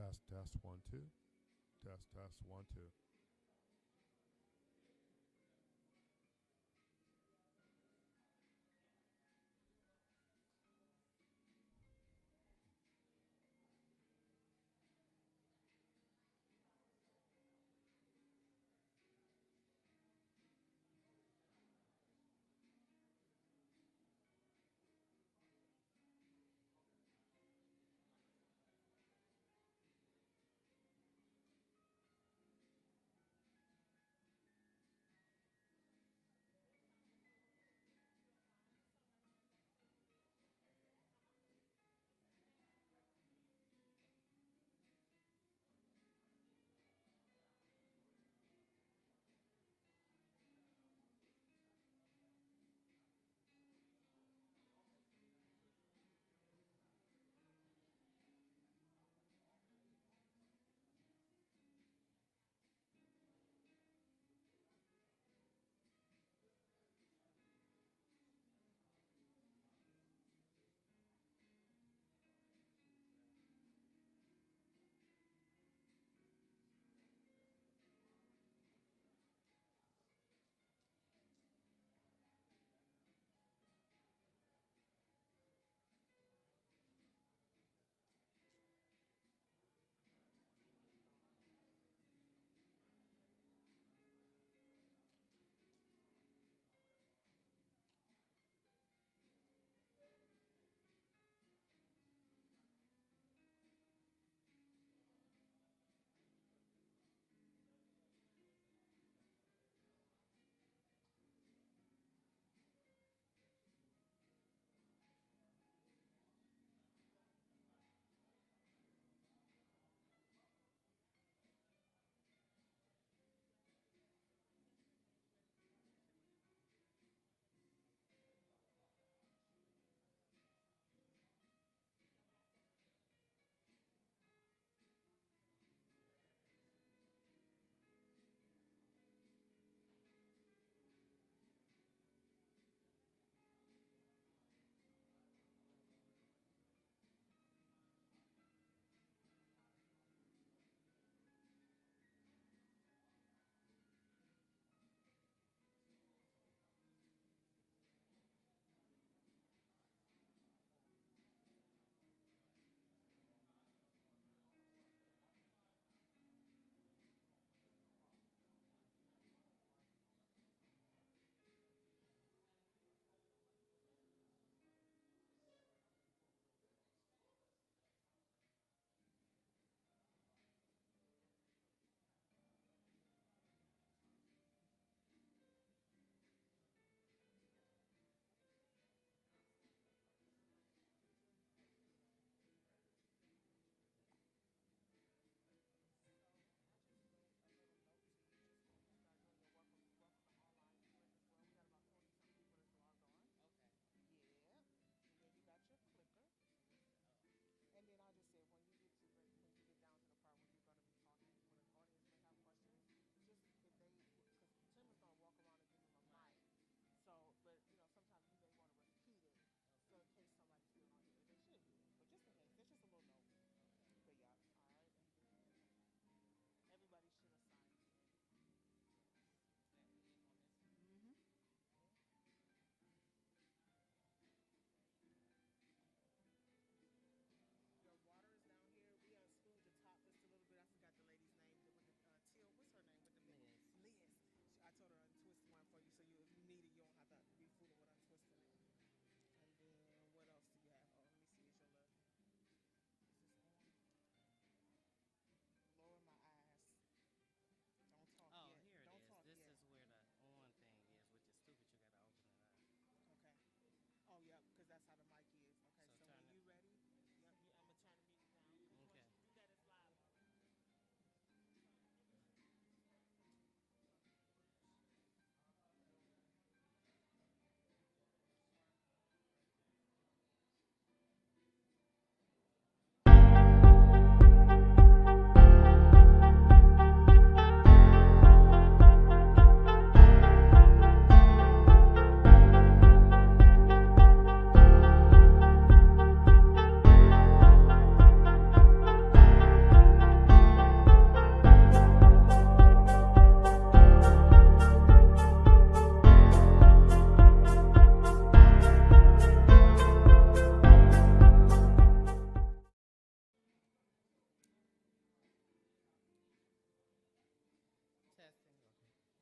Test 1 2. Test 1 2.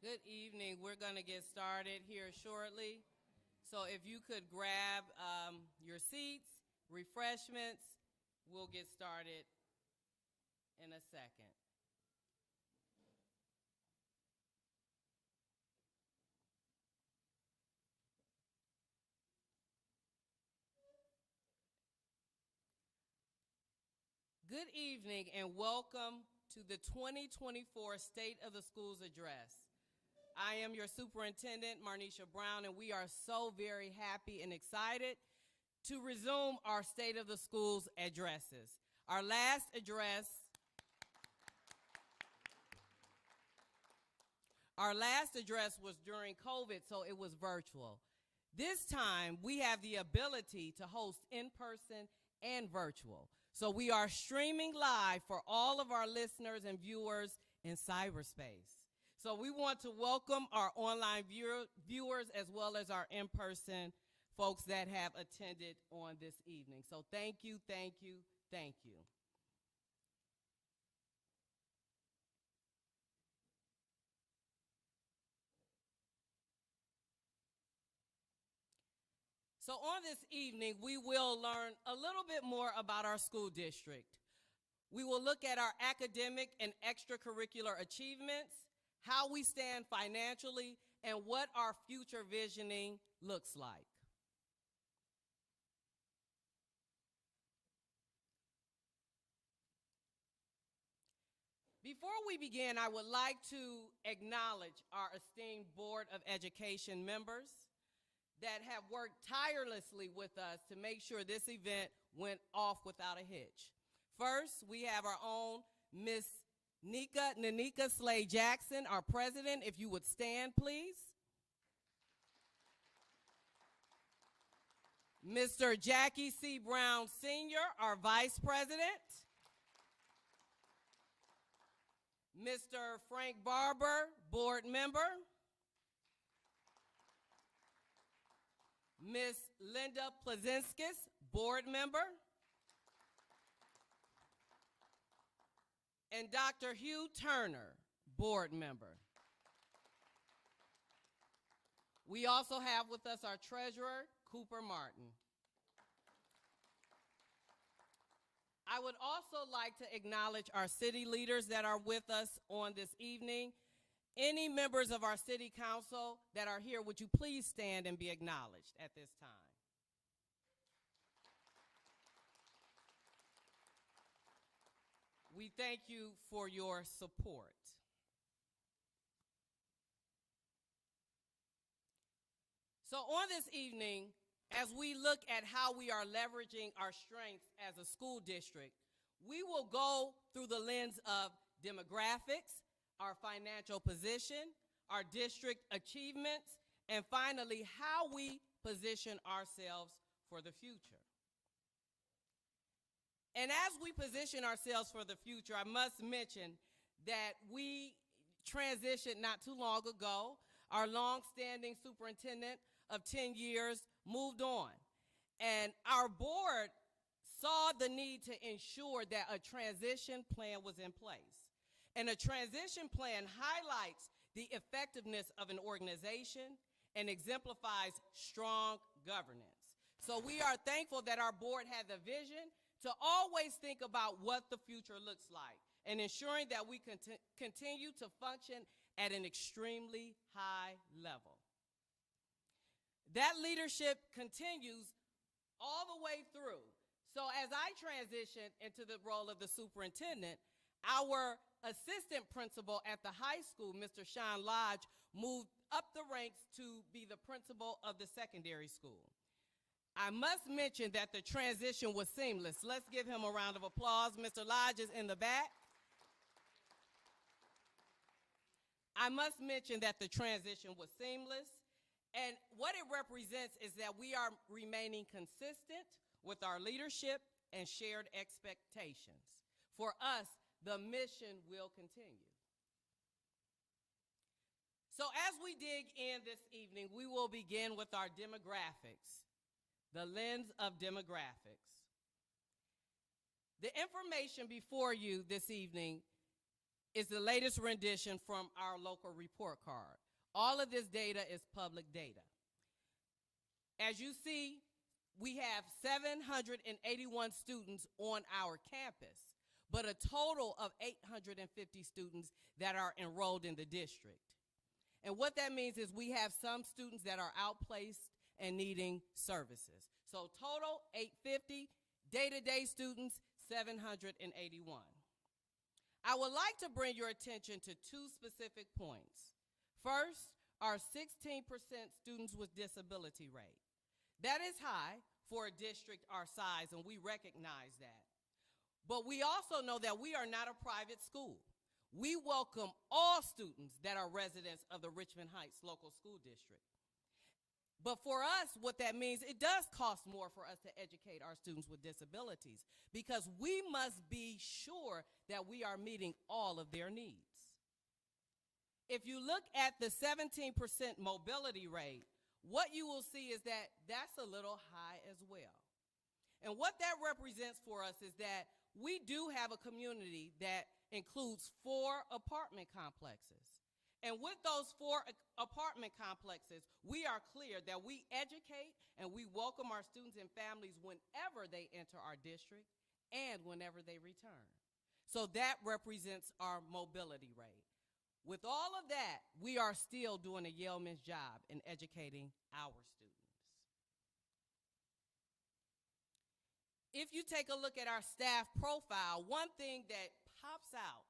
Good evening. We're going to get started here shortly. So if you could grab your seats, refreshments, we'll get started in a second. Good evening and welcome to the 2024 State of the Schools Address. I am your superintendent, Marnisha Brown, and we are so very happy and excited to resume our State of the Schools addresses. Our last address was during COVID, so it was virtual. This time, we have the ability to host in person and virtual. So we are streaming live for all of our listeners and viewers in cyberspace. So we want to welcome our online viewers as well as our in-person folks that have attended on this evening. So thank you, thank you, thank you. So on this evening, we will learn a little bit more about our school district. We will look at our academic and extracurricular achievements, how we stand financially, and what our future visioning looks like. Before we begin, I would like to acknowledge our esteemed Board of Education members that have worked tirelessly with us to make sure this event went off without a hitch. First, we have our own Miss Nanika Slade Jackson, our president. If you would stand, please. Mr. Jackie C. Brown Sr., our vice president. Mr. Frank Barber, board member. Ms. Linda Plazinskis, board member. And Dr. Hugh Turner, board member. We also have with us our treasurer, Cooper Martin. I would also like to acknowledge our city leaders that are with us on this evening. Any members of our city council that are here, would you please stand and be acknowledged at this time? We thank you for your support. So on this evening, as we look at how we are leveraging our strengths as a school district, we will go through the lens of demographics, our financial position, our district achievements, and finally, how we position ourselves for the future. And as we position ourselves for the future, I must mention that we transitioned not too long ago. Our longstanding superintendent of 10 years moved on. And our board saw the need to ensure that a transition plan was in place. And a transition plan highlights the effectiveness of an organization and exemplifies strong governance. So we are thankful that our board had the vision to always think about what the future looks like and ensuring that we continue to function at an extremely high level. That leadership continues all the way through. So as I transition into the role of the superintendent, our assistant principal at the high school, Mr. Sean Lodge, moved up the ranks to be the principal of the secondary school. I must mention that the transition was seamless. Let's give him a round of applause. Mr. Lodge is in the back. I must mention that the transition was seamless. And what it represents is that we are remaining consistent with our leadership and shared expectations. For us, the mission will continue. So as we dig in this evening, we will begin with our demographics, the lens of demographics. The information before you this evening is the latest rendition from our local report card. All of this data is public data. As you see, we have 781 students on our campus, but a total of 850 students that are enrolled in the district. And what that means is we have some students that are outplaced and needing services. So total 850, day-to-day students 781. I would like to bring your attention to two specific points. First, our 16% students with disability rate. That is high for a district our size, and we recognize that. But we also know that we are not a private school. We welcome all students that are residents of the Richmond Heights local school district. But for us, what that means, it does cost more for us to educate our students with disabilities because we must be sure that we are meeting all of their needs. If you look at the 17% mobility rate, what you will see is that that's a little high as well. And what that represents for us is that we do have a community that includes 4 apartment complexes. And with those 4 apartment complexes, we are clear that we educate and we welcome our students and families whenever they enter our district and whenever they return. So that represents our mobility rate. With all of that, we are still doing a yeoman's job in educating our students. If you take a look at our staff profile, one thing that pops out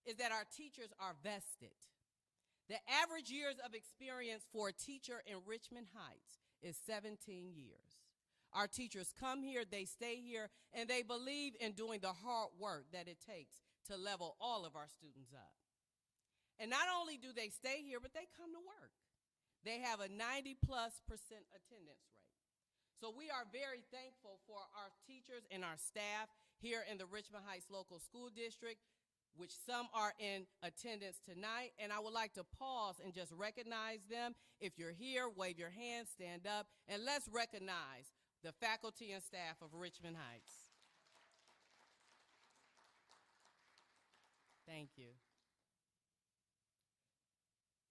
is that our teachers are vested. The average years of experience for a teacher in Richmond Heights is 17 years. Our teachers come here, they stay here, and they believe in doing the hard work that it takes to level all of our students up. And not only do they stay here, but they come to work. They have a 90+% attendance rate. So we are very thankful for our teachers and our staff here in the Richmond Heights local school district, which some are in attendance tonight. And I would like to pause and just recognize them. If you're here, wave your hand, stand up, and let's recognize the faculty and staff of Richmond Heights. Thank you.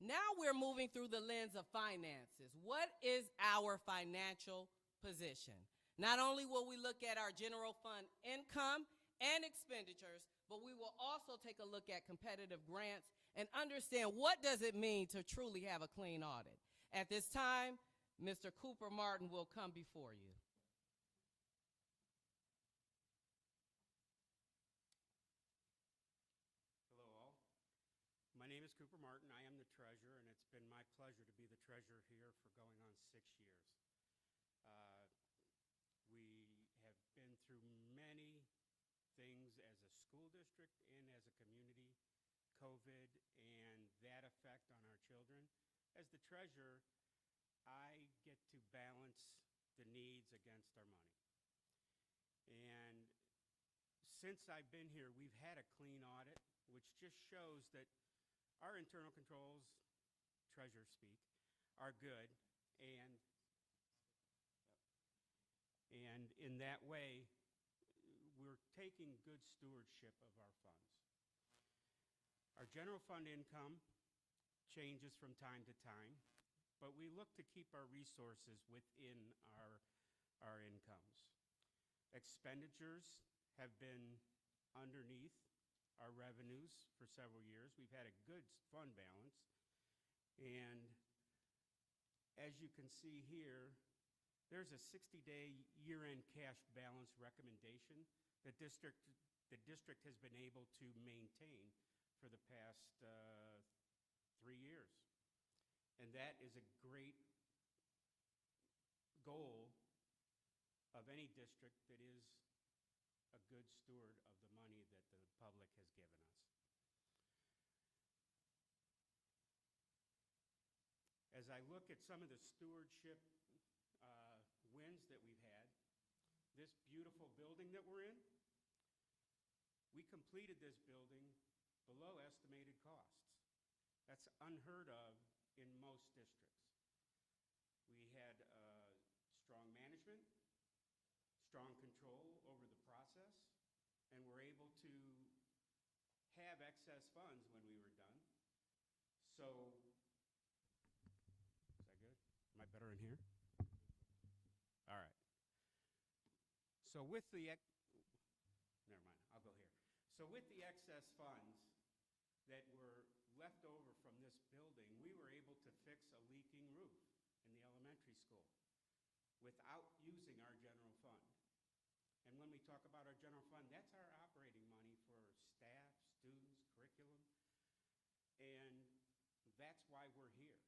Now we're moving through the lens of finances. What is our financial position? Not only will we look at our general fund income and expenditures, but we will also take a look at competitive grants and understand what does it mean to truly have a clean audit. At this time, Mr. Cooper Martin will come before you. Hello all. My name is Cooper Martin. I am the treasurer, and it's been my pleasure to be the treasurer here for going on 6 years. We have been through many things as a school district and as a community, COVID and that effect on our children. As the treasurer, I get to balance the needs against our money. And since I've been here, we've had a clean audit, which just shows that our internal controls, treasurer speak, are good, and in that way, we're taking good stewardship of our funds. Our general fund income changes from time to time, but we look to keep our resources within our incomes. Expenditures have been underneath our revenues for several years. We've had a good fund balance, and as you can see here, there's a 60-day year-end cash balance recommendation the district has been able to maintain for the past 3 years. And that is a great goal of any district that is a good steward of the money that the public has given us. As I look at some of the stewardship wins that we've had, this beautiful building that we're in, we completed this building below estimated costs. That's unheard of in most districts. We had strong management, strong control over the process, and we're able to have excess funds when we were done. So, is that good? Am I better in here? All right. So with the, never mind, I'll go here. So with the excess funds that were left over from this building, we were able to fix a leaking roof in the elementary school without using our general fund. And when we talk about our general fund, that's our operating money for staff, students, curriculum, and that's why we're here.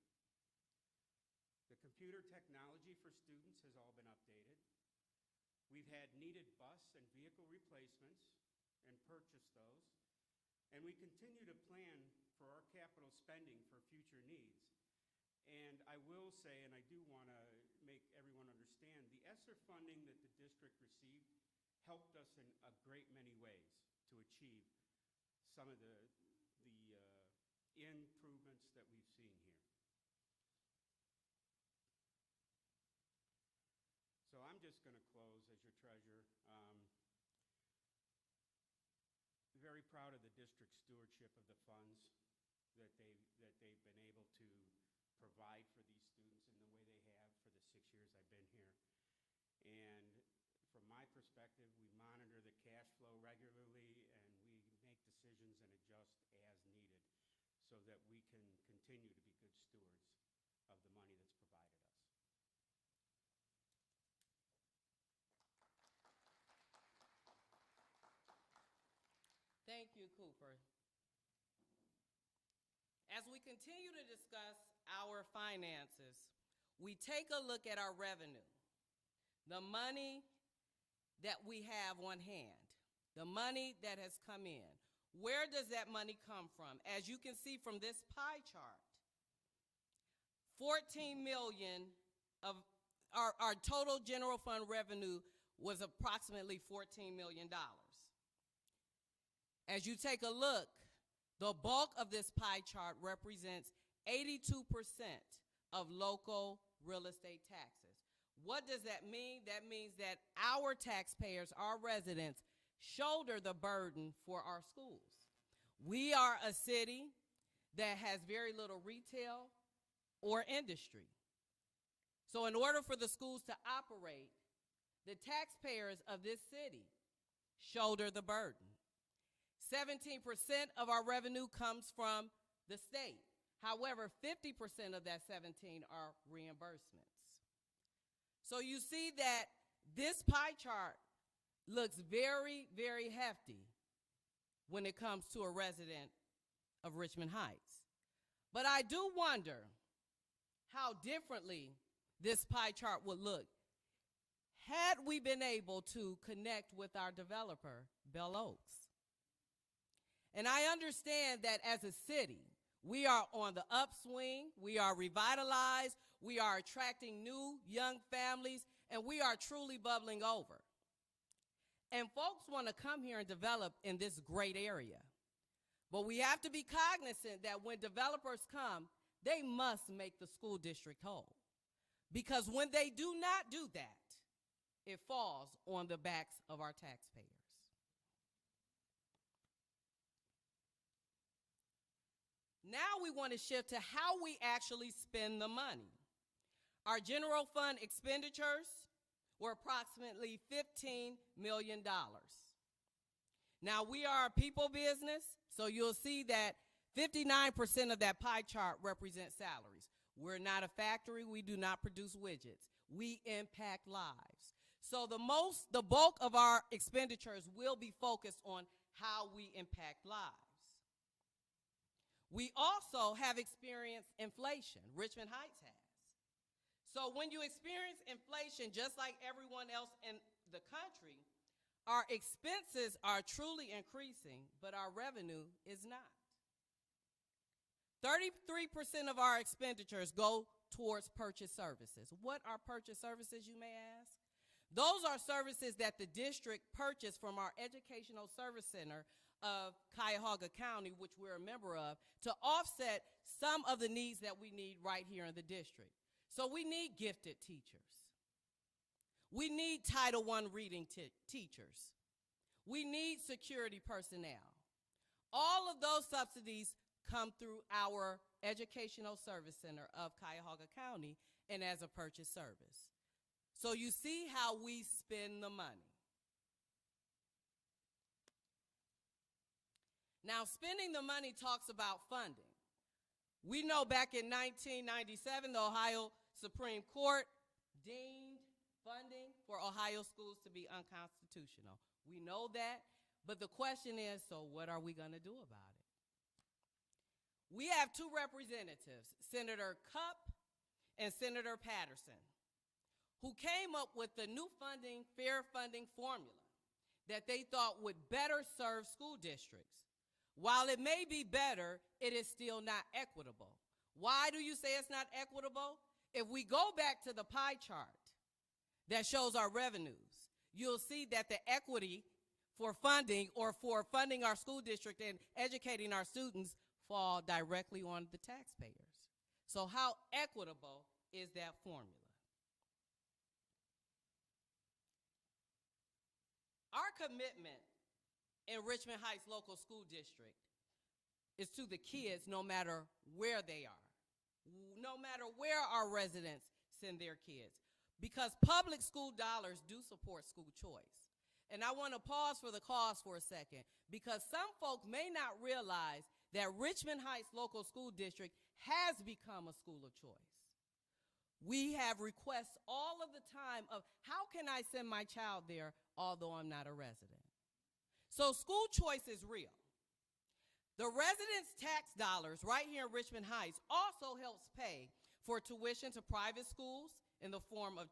The computer technology for students has all been updated. We've had needed bus and vehicle replacements and purchased those. And we continue to plan for our capital spending for future needs. And I will say, and I do want to make everyone understand, the ESSER funding that the district received helped us in a great many ways to achieve some of the improvements that we've seen here. So I'm just going to close as your treasurer. Very proud of the district's stewardship of the funds that they've been able to provide for these students in the way they have for the 6 years I've been here. And from my perspective, we monitor the cash flow regularly, and we make decisions and adjust as needed so that we can continue to be good stewards of the money that's provided us. Thank you, Cooper. As we continue to discuss our finances, we take a look at our revenue, the money that we have on hand, the money that has come in. Where does that money come from? As you can see from this pie chart, 14 million of our total general fund revenue was approximately $14 million. As you take a look, the bulk of this pie chart represents 82% of local real estate taxes. What does that mean? That means that our taxpayers, our residents, shoulder the burden for our schools. We are a city that has very little retail or industry. So in order for the schools to operate, the taxpayers of this city shoulder the burden. 17% of our revenue comes from the state. However, 50% of that 17 are reimbursements. So you see that this pie chart looks very, very hefty when it comes to a resident of Richmond Heights. But I do wonder how differently this pie chart would look had we been able to connect with our developer, Bell Oaks. And I understand that as a city, we are on the upswing, we are revitalized, we are attracting new young families, and we are truly bubbling over. And folks want to come here and develop in this great area. But we have to be cognizant that when developers come, they must make the school district whole. Because when they do not do that, it falls on the backs of our taxpayers. Now we want to shift to how we actually spend the money. Our general fund expenditures were approximately $15 million. Now we are a people business, so you'll see that 59% of that pie chart represents salaries. We're not a factory, we do not produce widgets. We impact lives. So the bulk of our expenditures will be focused on how we impact lives. We also have experienced inflation. Richmond Heights has. So when you experience inflation, just like everyone else in the country, our expenses are truly increasing, but our revenue is not. 33% of our expenditures go towards purchase services. What are purchase services, you may ask? Those are services that the district purchased from our Educational Service Center of Cuyahoga County, which we're a member of, to offset some of the needs that we need right here in the district. So we need gifted teachers. We need Title I reading teachers. We need security personnel. All of those subsidies come through our Educational Service Center of Cuyahoga County and as a purchase service. So you see how we spend the money. Now, spending the money talks about funding. We know back in 1997, the Ohio Supreme Court deemed funding for Ohio schools to be unconstitutional. We know that, but the question is, so what are we going to do about it? We have two representatives, Senator Cupp and Senator Patterson, who came up with the new funding, fair funding formula that they thought would better serve school districts. While it may be better, it is still not equitable. Why do you say it's not equitable? If we go back to the pie chart that shows our revenues, you'll see that the equity for funding or for funding our school district and educating our students fall directly on the taxpayers. So how equitable is that formula? Our commitment in Richmond Heights Local School District is to the kids no matter where they are, no matter where our residents send their kids, because public school dollars do support school choice. And I want to pause for the cause for a second, because some folk may not realize that Richmond Heights Local School District has become a school of choice. We have requests all of the time of how can I send my child there although I'm not a resident. So school choice is real. The residents' tax dollars right here in Richmond Heights also helps pay for tuition to private schools in the form of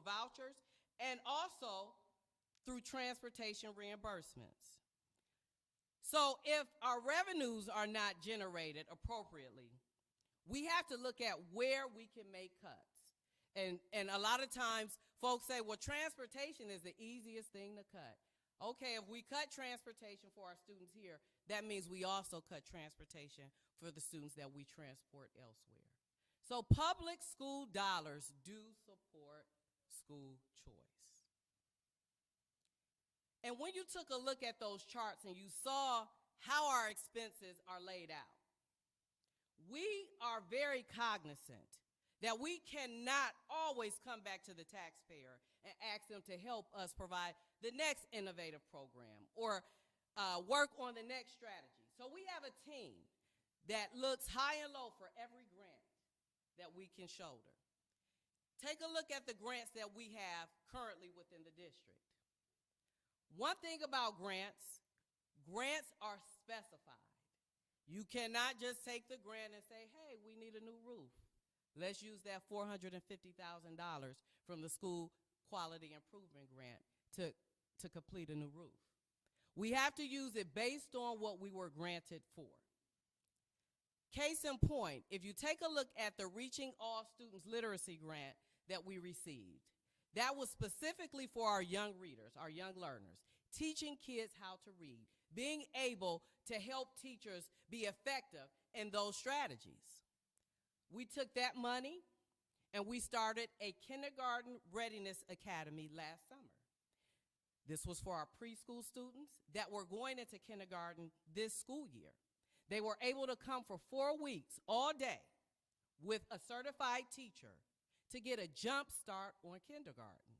vouchers, and also through transportation reimbursements. So if our revenues are not generated appropriately, we have to look at where we can make cuts. And a lot of times folks say, well, transportation is the easiest thing to cut. Okay, if we cut transportation for our students here, that means we also cut transportation for the students that we transport elsewhere. So public school dollars do support school choice. And when you took a look at those charts and you saw how our expenses are laid out, we are very cognizant that we cannot always come back to the taxpayer and ask them to help us provide the next innovative program or work on the next strategy. So we have a team that looks high and low for every grant that we can shoulder. Take a look at the grants that we have currently within the district. One thing about grants are specified. You cannot just take the grant and say, hey, we need a new roof. Let's use that $450,000 from the school quality improvement grant to complete a new roof. We have to use it based on what we were granted for. Case in point, if you take a look at the Reaching All Students Literacy Grant that we received, that was specifically for our young readers, our young learners, teaching kids how to read, being able to help teachers be effective in those strategies. We took that money and we started a kindergarten readiness academy last summer. This was for our preschool students that were going into kindergarten this school year. They were able to come for 4 weeks, all day, with a certified teacher to get a jump start on kindergarten.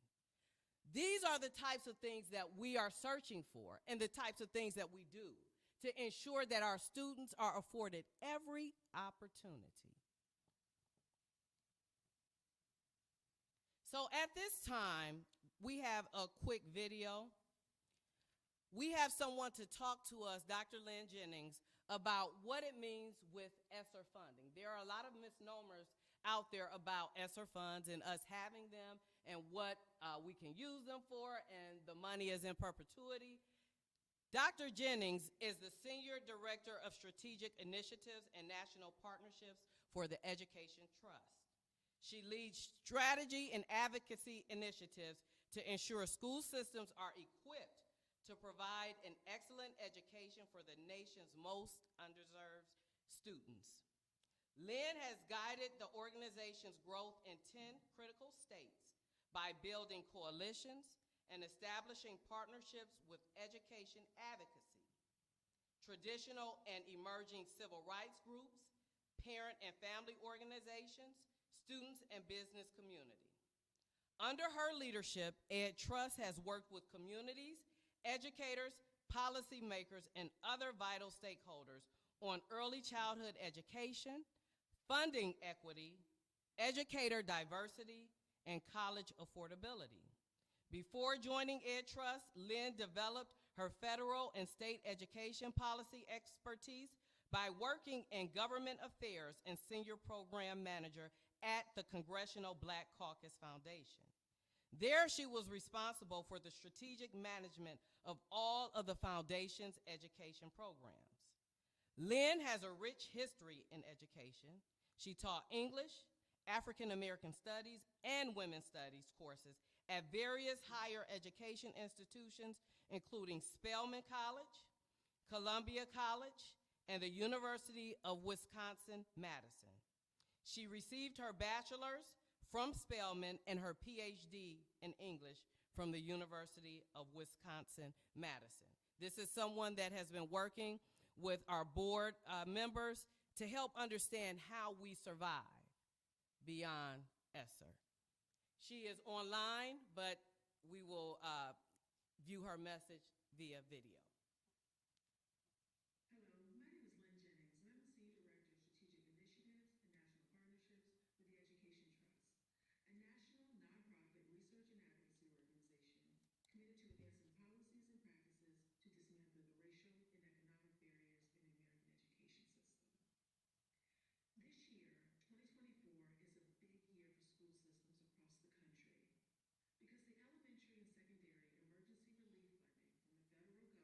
These are the types of things that we are searching for and the types of things that we do to ensure that our students are afforded every opportunity. So at this time, we have a quick video. We have someone to talk to us, Dr. Lynn Jennings, about what it means with ESSER funding. There are a lot of misnomers out there about ESSER funds and us having them and what we can use them for, and the money is in perpetuity. Dr. Jennings is the Senior Director of Strategic Initiatives and National Partnerships for the Education Trust. She leads strategy and advocacy initiatives to ensure school systems are equipped to provide an excellent education for the nation's most underserved students. Lynn has guided the organization's growth in 10 critical states by building coalitions and establishing partnerships with education advocacy. traditional and emerging civil rights groups, parent and family organizations, students, and business community. Under her leadership, Ed Trust has worked with communities, educators, policymakers, and other vital stakeholders on early childhood education, funding equity, educator diversity, and college affordability. Before joining Ed Trust, Lynn developed her federal and state education policy expertise by working in government affairs and senior program manager at the Congressional Black Caucus Foundation. There she was responsible for the strategic management of all of the foundation's education programs. Lynn has a rich history in education. She taught English, African American Studies, and Women's Studies courses at various higher education institutions, including Spelman College, Columbia College, and the University of Wisconsin-Madison. She received her bachelor's from Spelman and her PhD in English from the University of Wisconsin-Madison. This is someone that has been working with our board members to help understand how we survive beyond ESSER. She is online, but we will view her message via video. Hello, my name is Lynn Jennings, and I'm the Senior Director of Strategic Initiatives and National Partnerships with the Education Trust, a national nonprofit research and advocacy organization committed to advancing policies and practices to dismantle the racial and economic barriers in the American education system. This year, 2024, is a big year for school systems across the country because the elementary and secondary emergency relief funding from the federal government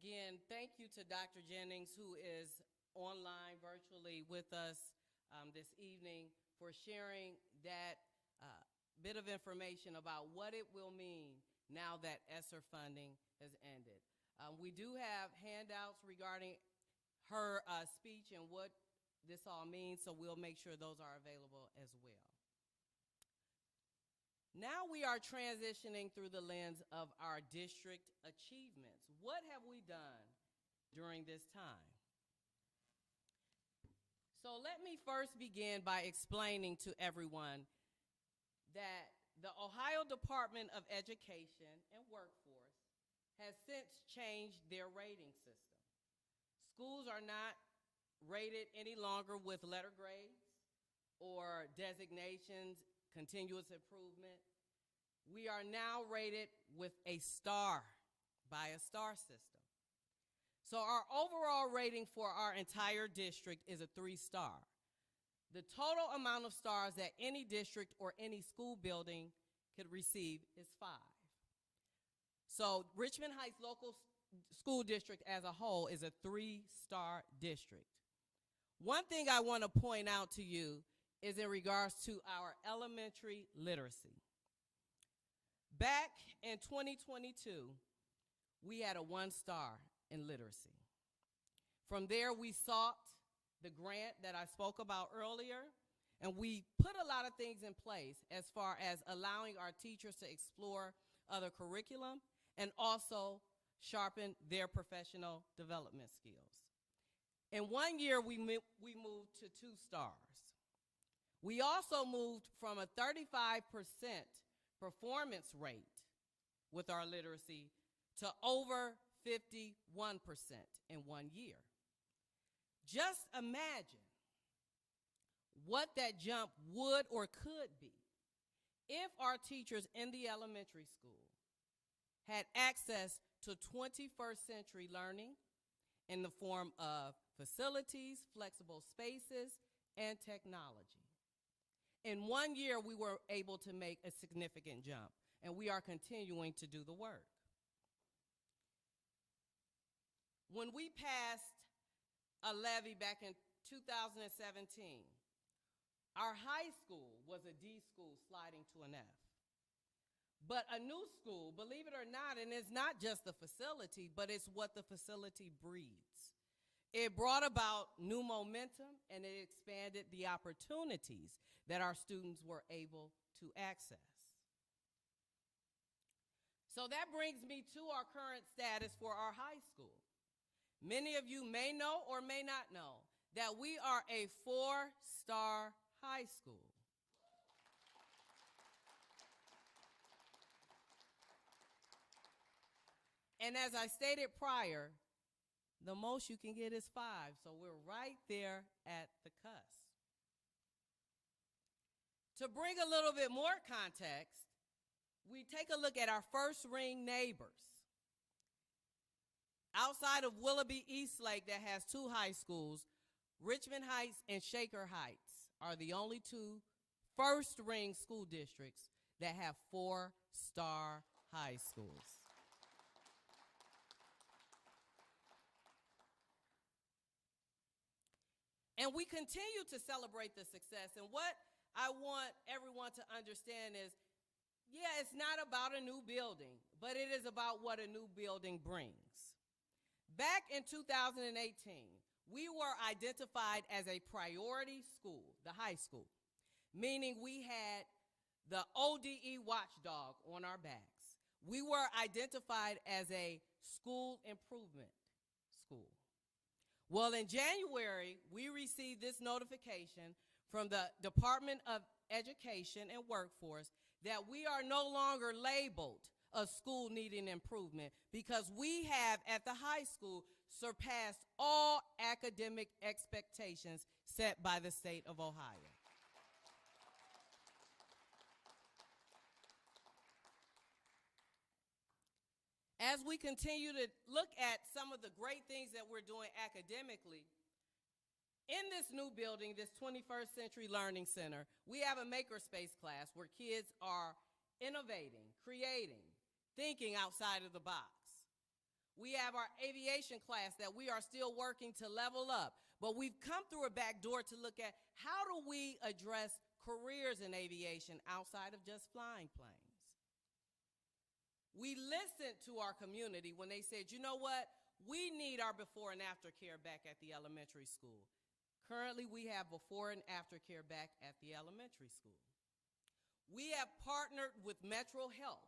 Again, thank you to Dr. Jennings, who is online virtually with us this evening, for sharing that bit of information about what it will mean now that ESSER funding has ended. We do have handouts regarding her speech and what this all means, so we'll make sure those are available as well. Now we are transitioning through the lens of our district achievements. What have we done during this time? So let me first begin by explaining to everyone that the Ohio Department of Education and Workforce has since changed their rating system. Schools are not rated any longer with letter grades or designations, continuous improvement. We are now rated with a star, by a star system. So our overall rating for our entire district is a 3-star. The total amount of stars that any district or any school building could receive is 5. So Richmond Heights Local School District as a whole is a 3-star district. One thing I want to point out to you is in regards to our elementary literacy. Back in 2022, we had a 1-star in literacy. From there, we sought the grant that I spoke about earlier, and we put a lot of things in place as far as allowing our teachers to explore other curriculum and also sharpen their professional development skills. In 1 year, we moved to 2 stars. We also moved from a 35% performance rate with our literacy to over 51% in 1 year. Just imagine what that jump would or could be if our teachers in the elementary school had access to 21st century learning in the form of facilities, flexible spaces, and technology. In 1 year, we were able to make a significant jump, and we are continuing to do the work. When we passed a levy back in 2017, our high school was a D school sliding to an F. But a new school, believe it or not, and it's not just the facility, but it's what the facility breeds. It brought about new momentum, and it expanded the opportunities that our students were able to access. So that brings me to our current status for our high school. Many of you may know or may not know that we are a 4-star high school. And as I stated prior, the most you can get is 5, so we're right there at the cusp. To bring a little bit more context, we take a look at our first ring neighbors. Outside of Willoughby Eastlake that has 2 high schools, Richmond Heights and Shaker Heights are the only 2 first ring school districts that have 4-star high schools. And we continue to celebrate the success. And what I want everyone to understand is, yeah, it's not about a new building, but it is about what a new building brings. Back in 2018, we were identified as a priority school, the high school, meaning we had the ODE watchdog on our backs. We were identified as a school improvement school. Well, in January, we received this notification from the Department of Education and Workforce that we are no longer labeled a school needing improvement because we have, at the high school, surpassed all academic expectations set by the state of Ohio. As we continue to look at some of the great things that we're doing academically, in this new building, this 21st Century Learning Center, we have a makerspace class where kids are innovating, creating, thinking outside of the box. We have our aviation class that we are still working to level up. But we've come through a back door to look at how do we address careers in aviation outside of just flying planes. We listened to our community when they said, you know what, we need our before and after care back at the elementary school. Currently, we have before and after care back at the elementary school. We have partnered with Metro Health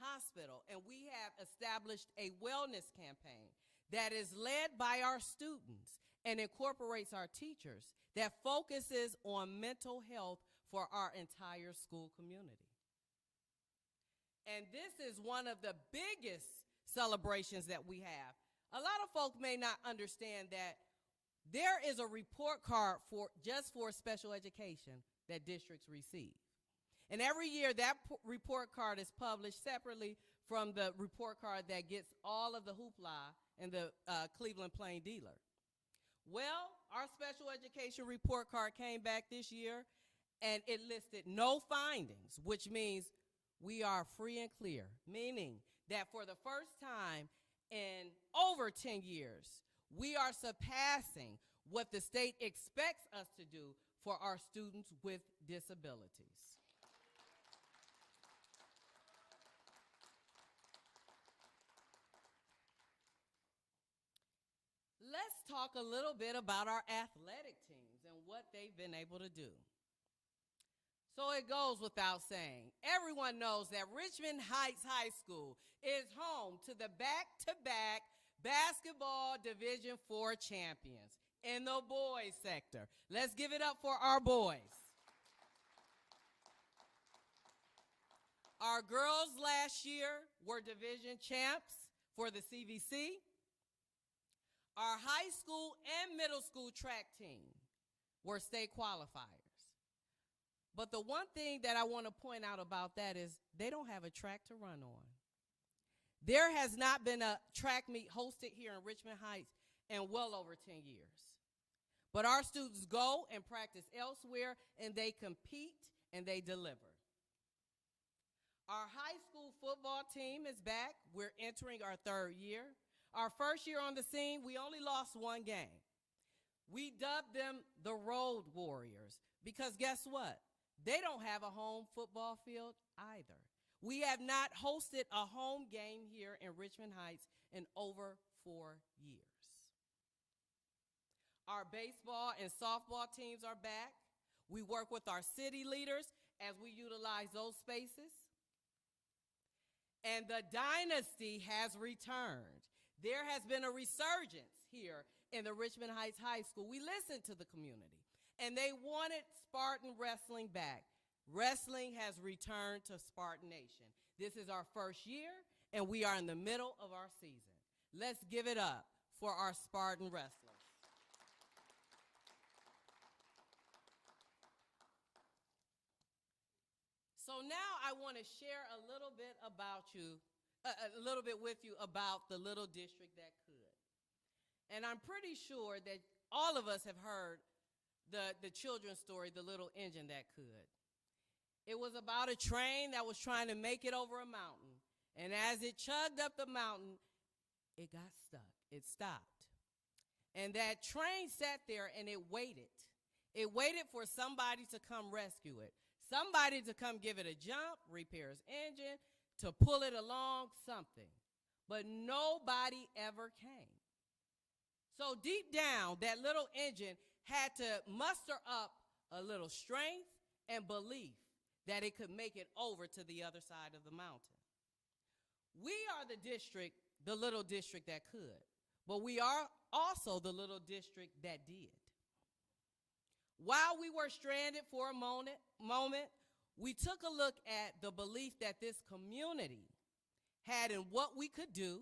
Hospital, and we have established a wellness campaign that is led by our students and incorporates our teachers that focuses on mental health for our entire school community. And this is one of the biggest celebrations that we have. A lot of folk may not understand that there is a report card just for special education that districts receive. And every year that report card is published separately from the report card that gets all of the hoopla in the Cleveland Plain Dealer. Well, our special education report card came back this year and it listed no findings, which means we are free and clear, meaning that for the first time in over 10 years, we are surpassing what the state expects us to do for our students with disabilities. Let's talk a little bit about our athletic teams and what they've been able to do. So it goes without saying, everyone knows that Richmond Heights High School is home to the back-to-back basketball Division IV champions in the boys sector. Let's give it up for our boys. Our girls last year were division champs for the CVC. Our high school and middle school track team were state qualifiers. But the one thing that I want to point out about that is they don't have a track to run on. There has not been a track meet hosted here in Richmond Heights in well over 10 years. But our students go and practice elsewhere, and they compete, and they deliver. Our high school football team is back. We're entering our third year. Our first year on the scene, we only lost one game. We dubbed them the Road Warriors because guess what? They don't have a home football field either. We have not hosted a home game here in Richmond Heights in over 4 years. Our baseball and softball teams are back. We work with our city leaders as we utilize those spaces. And the dynasty has returned. There has been a resurgence here in the Richmond Heights High School. We listened to the community, and they wanted Spartan wrestling back. Wrestling has returned to Spartan Nation. This is our first year, and we are in the middle of our season. Let's give it up for our Spartan wrestlers. So now I want to share a little bit about you, a little bit with you about the little district that could. And I'm pretty sure that all of us have heard the children's story, The Little Engine That Could. It was about a train that was trying to make it over a mountain. And as it chugged up the mountain, it got stuck. It stopped. And that train sat there and it waited. It waited for somebody to come rescue it. Somebody to come give it a jump, repair its engine, to pull it along, something. But nobody ever came. So deep down, that little engine had to muster up a little strength and belief that it could make it over to the other side of the mountain. We are the district, the little district that could, but we are also the little district that did. While we were stranded for a moment, we took a look at the belief that this community had in what we could do,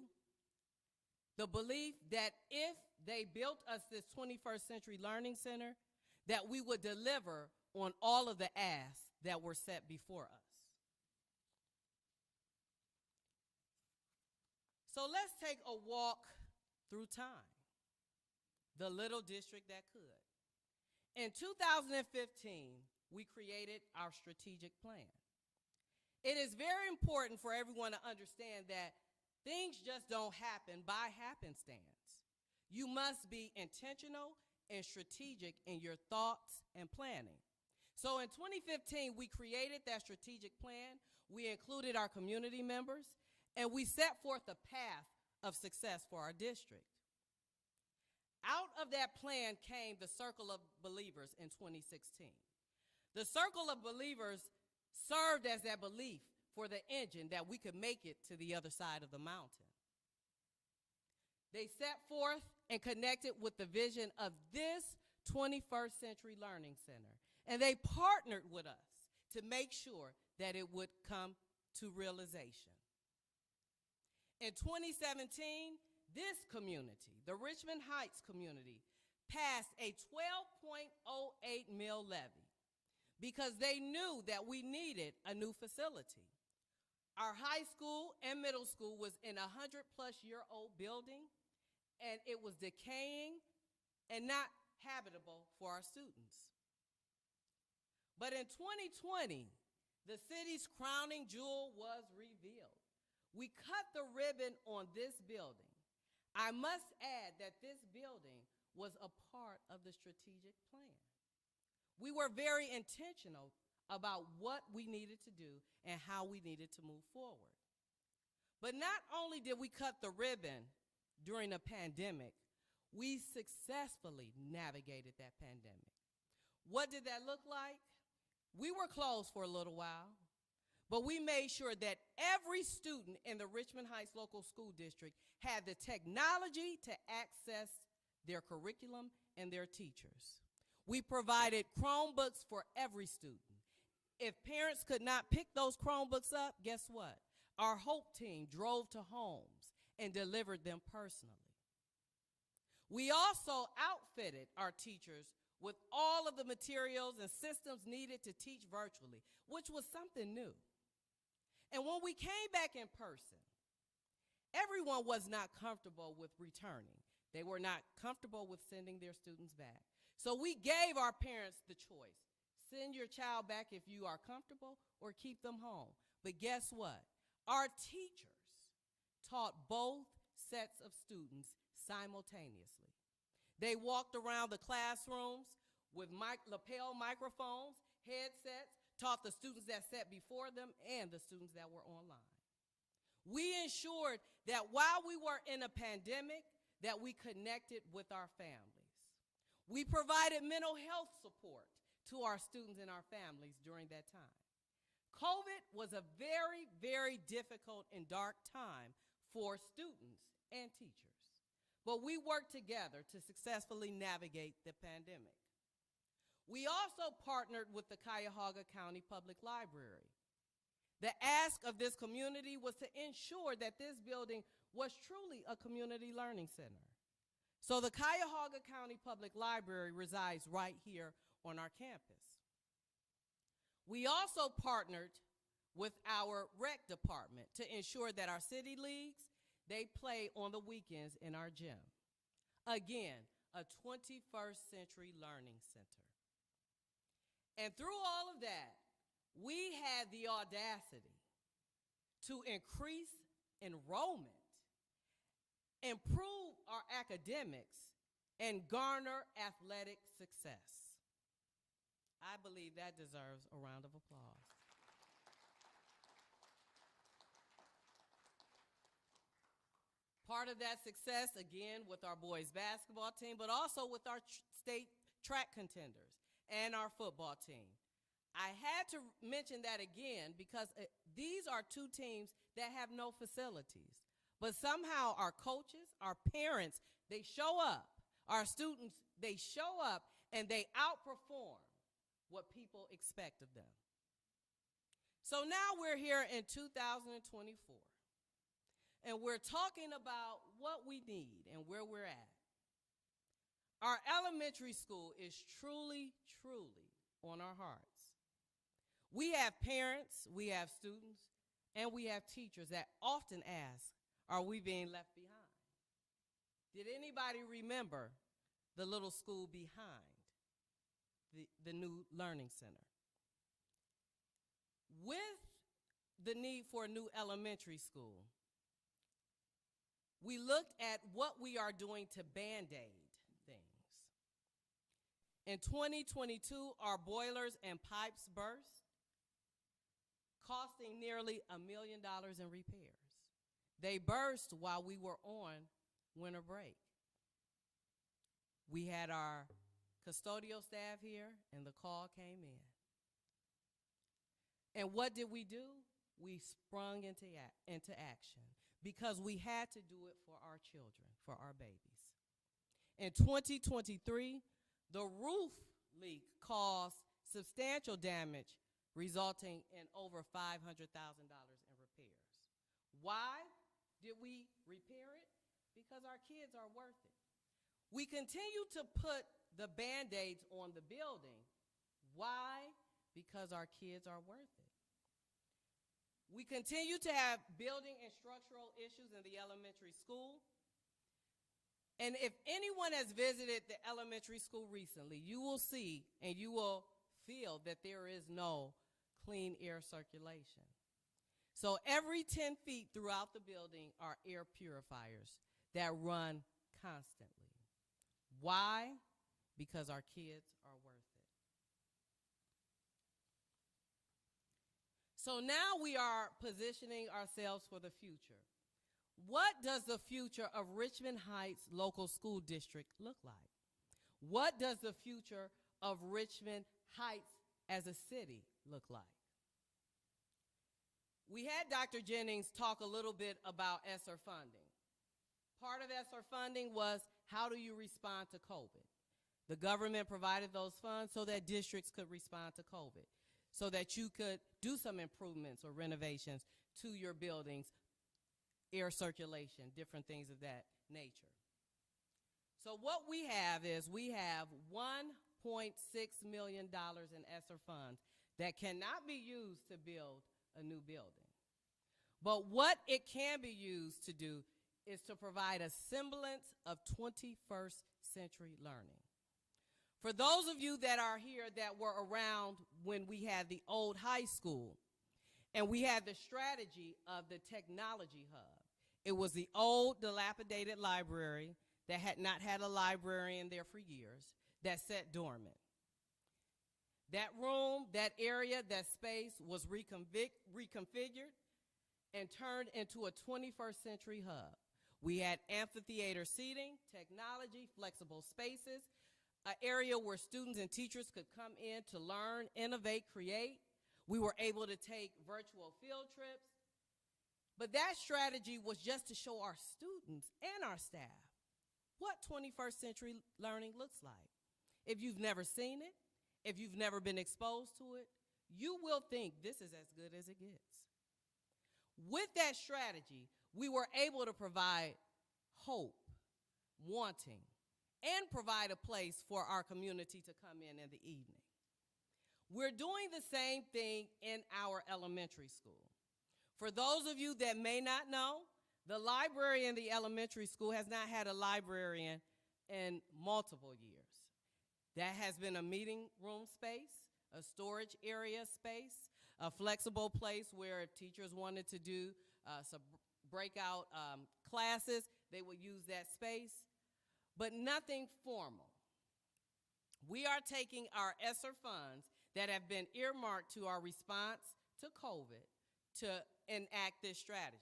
the belief that if they built us this 21st Century Learning Center, that we would deliver on all of the asks that were set before us. So let's take a walk through time, the little district that could. In 2015, we created our strategic plan. It is very important for everyone to understand that Things just don't happen by happenstance. You must be intentional and strategic in your thoughts and planning. So in 2015, we created that strategic plan. We included our community members, and we set forth a path of success for our district. Out of that plan came the Circle of Believers in 2016. The Circle of Believers served as that belief for the engine that we could make it to the other side of the mountain. They set forth and connected with the vision of this 21st Century Learning Center, and they partnered with us to make sure that it would come to realization. In 2017, this community, the Richmond Heights community, passed a $12.08 mill levy because they knew that we needed a new facility. Our high school and middle school was in a 100-plus-year-old building, and it was decaying and not habitable for our students. But in 2020, the city's crowning jewel was revealed. We cut the ribbon on this building. I must add that this building was a part of the strategic plan. We were very intentional about what we needed to do and how we needed to move forward. But not only did we cut the ribbon during a pandemic, we successfully navigated that pandemic. What did that look like? We were closed for a little while, but we made sure that every student in the Richmond Heights Local School District had the technology to access their curriculum and their teachers. We provided Chromebooks for every student. If parents could not pick those Chromebooks up, guess what? Our Hope team drove to homes and delivered them personally. We also outfitted our teachers with all of the materials and systems needed to teach virtually, which was something new. And when we came back in person, everyone was not comfortable with returning. They were not comfortable with sending their students back. So we gave our parents the choice. Send your child back if you are comfortable, or keep them home. But guess what? Our teachers taught both sets of students simultaneously. They walked around the classrooms with lapel microphones, headsets, taught the students that sat before them and the students that were online. We ensured that while we were in a pandemic, that we connected with our families. We provided mental health support to our students and our families during that time. COVID was a very, very difficult and dark time for students and teachers, but we worked together to successfully navigate the pandemic. We also partnered with the Cuyahoga County Public Library. The ask of this community was to ensure that this building was truly a community learning center. So the Cuyahoga County Public Library resides right here on our campus. We also partnered with our rec department to ensure that our city leagues, they play on the weekends in our gym. Again, a 21st century learning center. And through all of that, we had the audacity to increase enrollment, improve our academics, and garner athletic success. I believe that deserves a round of applause. Part of that success, again, with our boys basketball team, but also with our state track contenders and our football team. I had to mention that again because these are two teams that have no facilities. But somehow our coaches, our parents, they show up. Our students, they show up and they outperform what people expect of them. So now we're here in 2024, and we're talking about what we need and where we're at. Our elementary school is truly, truly on our hearts. We have parents, we have students, and we have teachers that often ask, are we being left behind? Did anybody remember the little school behind the new learning center? With the need for a new elementary school, we looked at what we are doing to Band-Aid things. In 2022, our boilers and pipes burst, costing nearly $1 million in repairs. They burst while we were on winter break. We had our custodial staff here, and the call came in. And what did we do? We sprung into action because we had to do it for our children, for our babies. In 2023, the roof leak caused substantial damage, resulting in over $500,000 in repairs. Why did we repair it? Because our kids are worth it. We continue to put the Band-Aids on the building. Why? Because our kids are worth it. We continue to have building and structural issues in the elementary school. And if anyone has visited the elementary school recently, you will see and you will feel that there is no clean air circulation. So every 10 feet throughout the building are air purifiers that run constantly. Why? Because our kids are worth it. So now we are positioning ourselves for the future. What does the future of Richmond Heights Local School District look like? What does the future of Richmond Heights as a city look like? We had Dr. Jennings talk a little bit about ESSER funding. Part of ESSER funding was, how do you respond to COVID? The government provided those funds so that districts could respond to COVID, so that you could do some improvements or renovations to your buildings, air circulation, different things of that nature. So what we have is we have $1.6 million in ESSER funds that cannot be used to build a new building. But what it can be used to do is to provide a semblance of 21st century learning. For those of you that are here that were around when we had the old high school and we had the strategy of the technology hub, it was the old dilapidated library that had not had a librarian there for years that sat dormant. That room, that area, that space was reconfigured and turned into a 21st century hub. We had amphitheater seating, technology, flexible spaces, an area where students and teachers could come in to learn, innovate, create. We were able to take virtual field trips. But that strategy was just to show our students and our staff what 21st century learning looks like. If you've never seen it, if you've never been exposed to it, you will think this is as good as it gets. With that strategy, we were able to provide hope, wanting, and provide a place for our community to come in the evening. We're doing the same thing in our elementary school. For those of you that may not know, the library in the elementary school has not had a librarian in multiple years. That has been a meeting room space, a storage area space, a flexible place where if teachers wanted to do some breakout classes, they would use that space, but nothing formal. We are taking our ESSER funds that have been earmarked to our response to COVID to enact this strategy.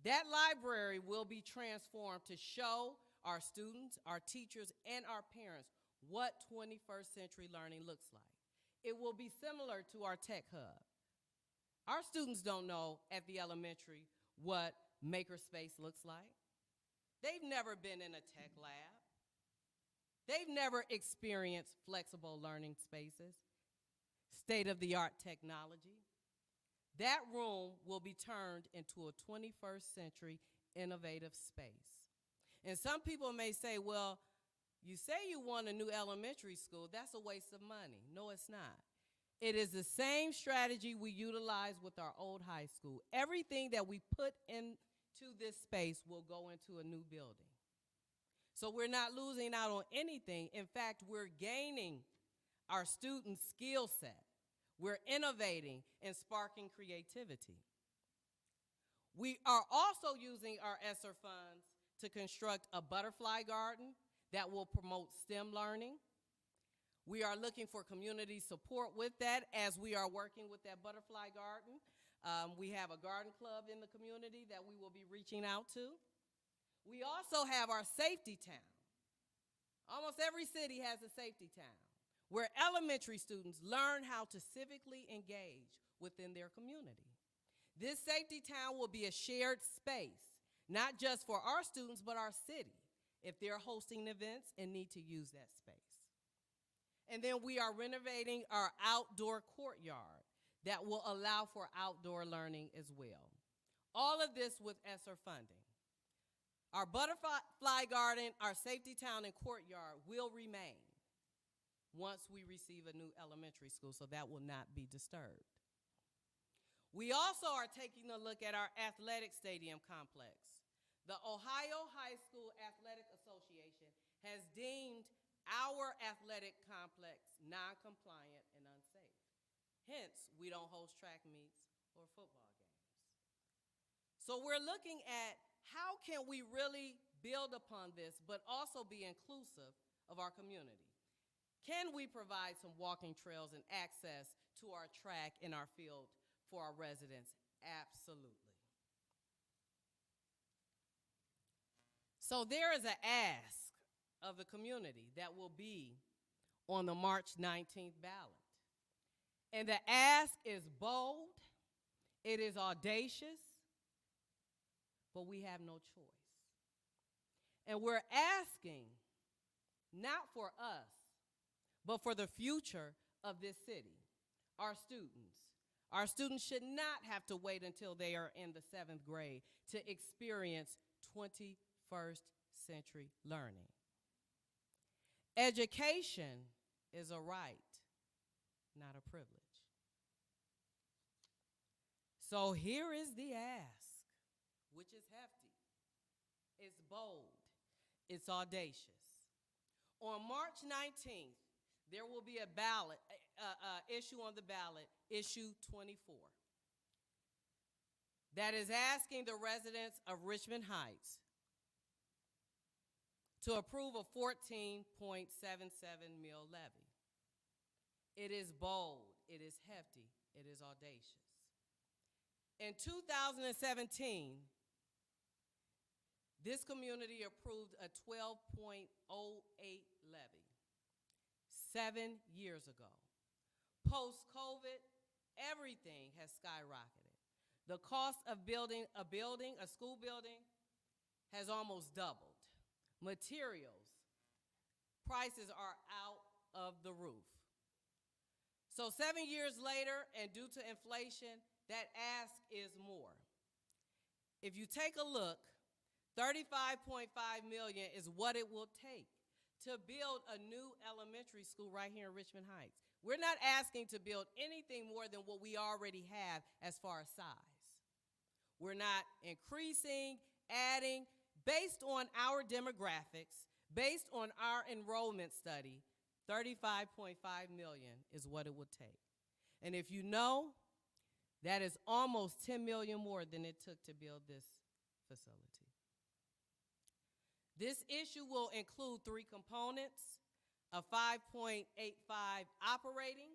That library will be transformed to show our students, our teachers, and our parents what 21st century learning looks like. It will be similar to our tech hub. Our students don't know at the elementary what makerspace looks like. They've never been in a tech lab. They've never experienced flexible learning spaces, state-of-the-art technology. That room will be turned into a 21st century innovative space. And some people may say, well, you say you want a new elementary school, that's a waste of money. No, it's not. It is the same strategy we utilize with our old high school. Everything that we put into this space will go into a new building. So we're not losing out on anything. In fact, we're gaining our students' skill set. We're innovating and sparking creativity. We are also using our ESSER funds to construct a butterfly garden that will promote STEM learning. We are looking for community support with that as we are working with that butterfly garden. We have a garden club in the community that we will be reaching out to. We also have our safety town. Almost every city has a safety town where elementary students learn how to civically engage within their community. This safety town will be a shared space, not just for our students, but our city, if they're hosting events and need to use that space. And then we are renovating our outdoor courtyard that will allow for outdoor learning as well. All of this with ESSER funding. Our butterfly garden, our safety town, and courtyard will remain once we receive a new elementary school, so that will not be disturbed. We also are taking a look at our athletic stadium complex. The Ohio High School Athletic Association has deemed our athletic complex non-compliant and unsafe. Hence, we don't host track meets or football games. So we're looking at how can we really build upon this, but also be inclusive of our community. Can we provide some walking trails and access to our track and our field for our residents? Absolutely. So there is an ask of the community that will be on the March 19th ballot. And the ask is bold, it is audacious, but we have no choice. And we're asking not for us, but for the future of this city, our students. Our students should not have to wait until they are in the 7th grade to experience 21st century learning. Education is a right, not a privilege. So here is the ask, which is hefty, it's bold, it's audacious. On March 19th, there will be a ballot, issue on the ballot, issue 24, that is asking the residents of Richmond Heights to approve a 14.77 mill levy. It is bold, it is hefty, it is audacious. In 2017, this community approved a 12.08 levy 7 years ago. Post-COVID, everything has skyrocketed. The cost of building a school building, has almost doubled. Materials, prices are out of the roof. So 7 years later, and due to inflation, that ask is more. If you take a look, $35.5 million is what it will take to build a new elementary school right here in Richmond Heights. We're not asking to build anything more than what we already have as far as size. We're not increasing, adding. Based on our demographics, based on our enrollment study, $35.5 million is what it would take. And if you know, that is almost $10 million more than it took to build this facility. This issue will include 3 components: a 5.85 operating.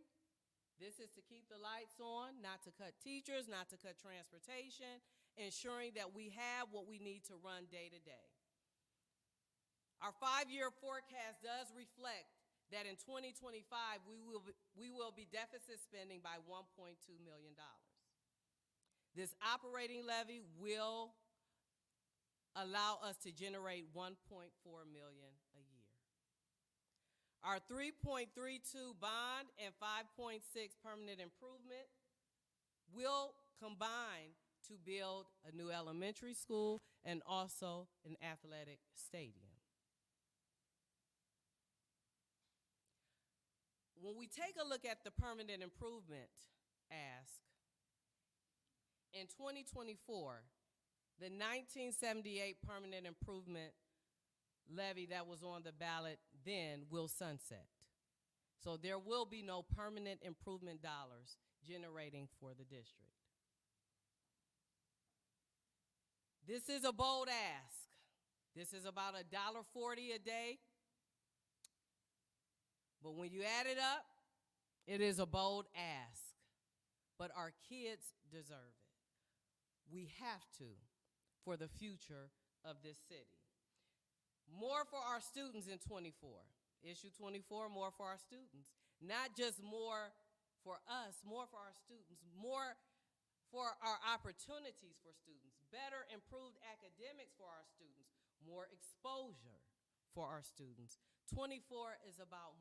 This is to keep the lights on, not to cut teachers, not to cut transportation, ensuring that we have what we need to run day to day. Our 5-year forecast does reflect that in 2025, we will be deficit spending by $1.2 million. This operating levy will allow us to generate $1.4 million a year. Our 3.32 bond and 5.6 permanent improvement will combine to build a new elementary school and also an athletic stadium. When we take a look at the permanent improvement ask, in 2024, the 1978 permanent improvement levy that was on the ballot then will sunset. So there will be no permanent improvement dollars generating for the district. This is a bold ask. This is about $1.40 a day. But when you add it up, it is a bold ask. But our kids deserve it. We have to for the future of this city. More for our students in 24. Issue 24, more for our students. Not just more for us, more for our students, more for our opportunities for students, better improved academics for our students, more exposure for our students. 24 is about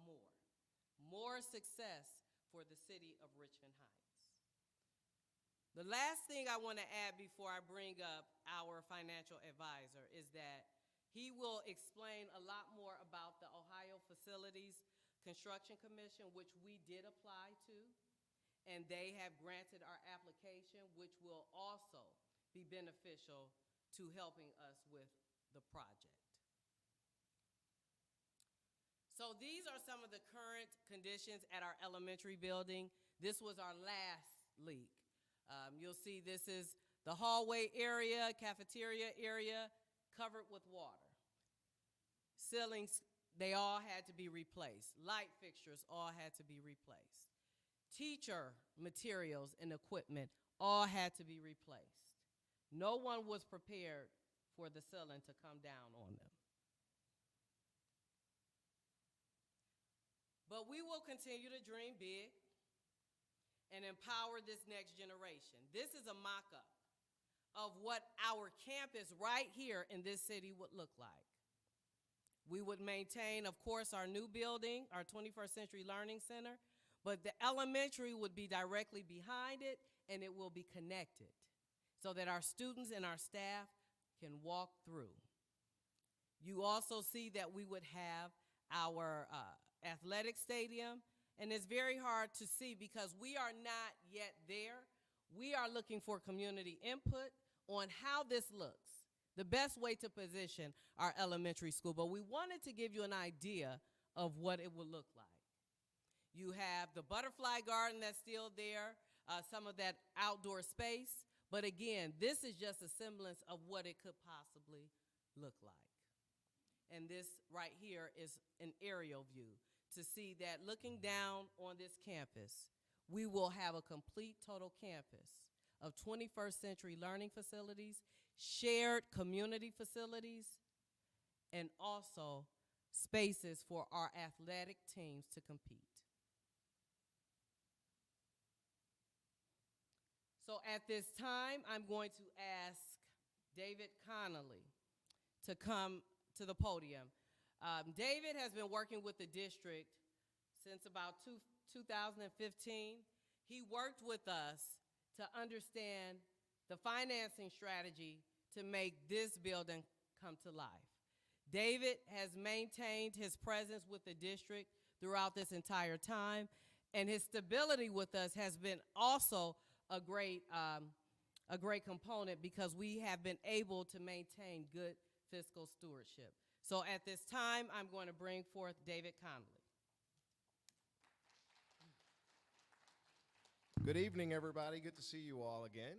more success for the city of Richmond Heights. The last thing I want to add before I bring up our financial advisor is that he will explain a lot more about the Ohio Facilities Construction Commission, which we did apply to, and they have granted our application, which will also be beneficial to helping us with the project. So these are some of the current conditions at our elementary building. This was our last leak. You'll see this is the hallway area, cafeteria area, covered with water. Ceilings, they all had to be replaced. Light fixtures all had to be replaced. Teacher materials and equipment all had to be replaced. No one was prepared for the ceiling to come down on them. But we will continue to dream big and empower this next generation. This is a mock-up of what our campus right here in this city would look like. We would maintain, of course, our new building, our 21st Century Learning Center, but the elementary would be directly behind it, and it will be connected so that our students and our staff can walk through. You also see that we would have our athletic stadium, and it's very hard to see because we are not yet there. We are looking for community input on how this looks, the best way to position our elementary school, but we wanted to give you an idea of what it will look like. You have the butterfly garden that's still there, some of that outdoor space, but again, this is just a semblance of what it could possibly look like. And this right here is an aerial view to see that looking down on this campus, we will have a complete total campus of 21st century learning facilities, shared community facilities, and also spaces for our athletic teams to compete. So at this time, I'm going to ask David Connolly to come to the podium. David has been working with the district since about 2015. He worked with us to understand the financing strategy to make this building come to life. David has maintained his presence with the district throughout this entire time, and his stability with us has been also a great component because we have been able to maintain good fiscal stewardship. So at this time, I'm going to bring forth David Connolly. Good evening, everybody. Good to see you all again.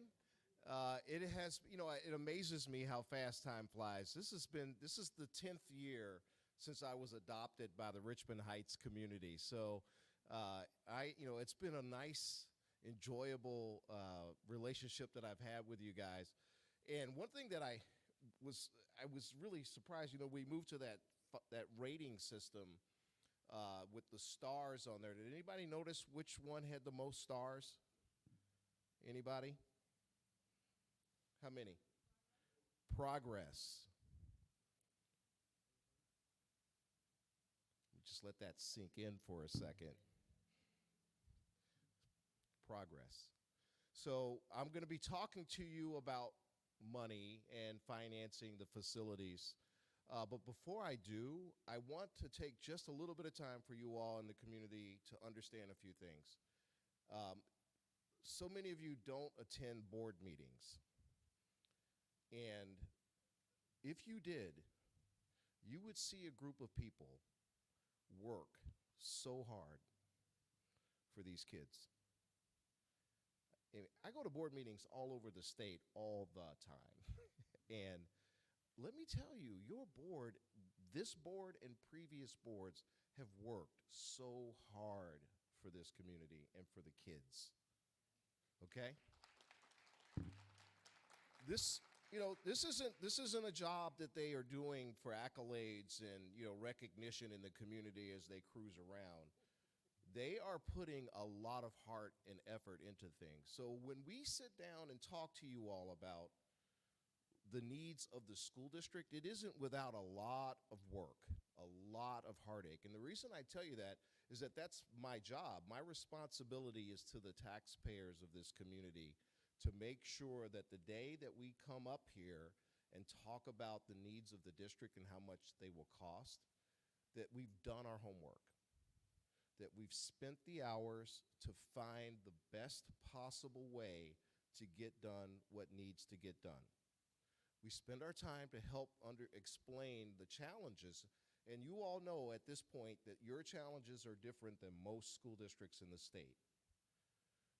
It amazes me how fast time flies. This is the 10th year since I was adopted by the Richmond Heights community. So, it's been a nice, enjoyable relationship that I've had with you guys. And one thing that I was really surprised. We moved to that rating system with the stars on there. Did anybody notice which one had the most stars? Anybody? How many? Progress. Just let that sink in for a second. Progress. So I'm going to be talking to you about money and financing the facilities. But before I do, I want to take just a little bit of time for you all in the community to understand a few things. So many of you don't attend board meetings. And if you did, you would see a group of people work so hard for these kids. I go to board meetings all over the state all the time. And let me tell you, your board, this board and previous boards have worked so hard for this community and for the kids. Okay? This, this isn't a job that they are doing for accolades and, recognition in the community as they cruise around. They are putting a lot of heart and effort into things. So when we sit down and talk to you all about the needs of the school district, it isn't without a lot of work, a lot of heartache. And the reason I tell you that is that that's my job. My responsibility is to the taxpayers of this community to make sure that the day that we come up here and talk about the needs of the district and how much they will cost, that we've done our homework, that we've spent the hours to find the best possible way to get done what needs to get done. We spend our time to help explain the challenges, and you all know at this point that your challenges are different than most school districts in the state.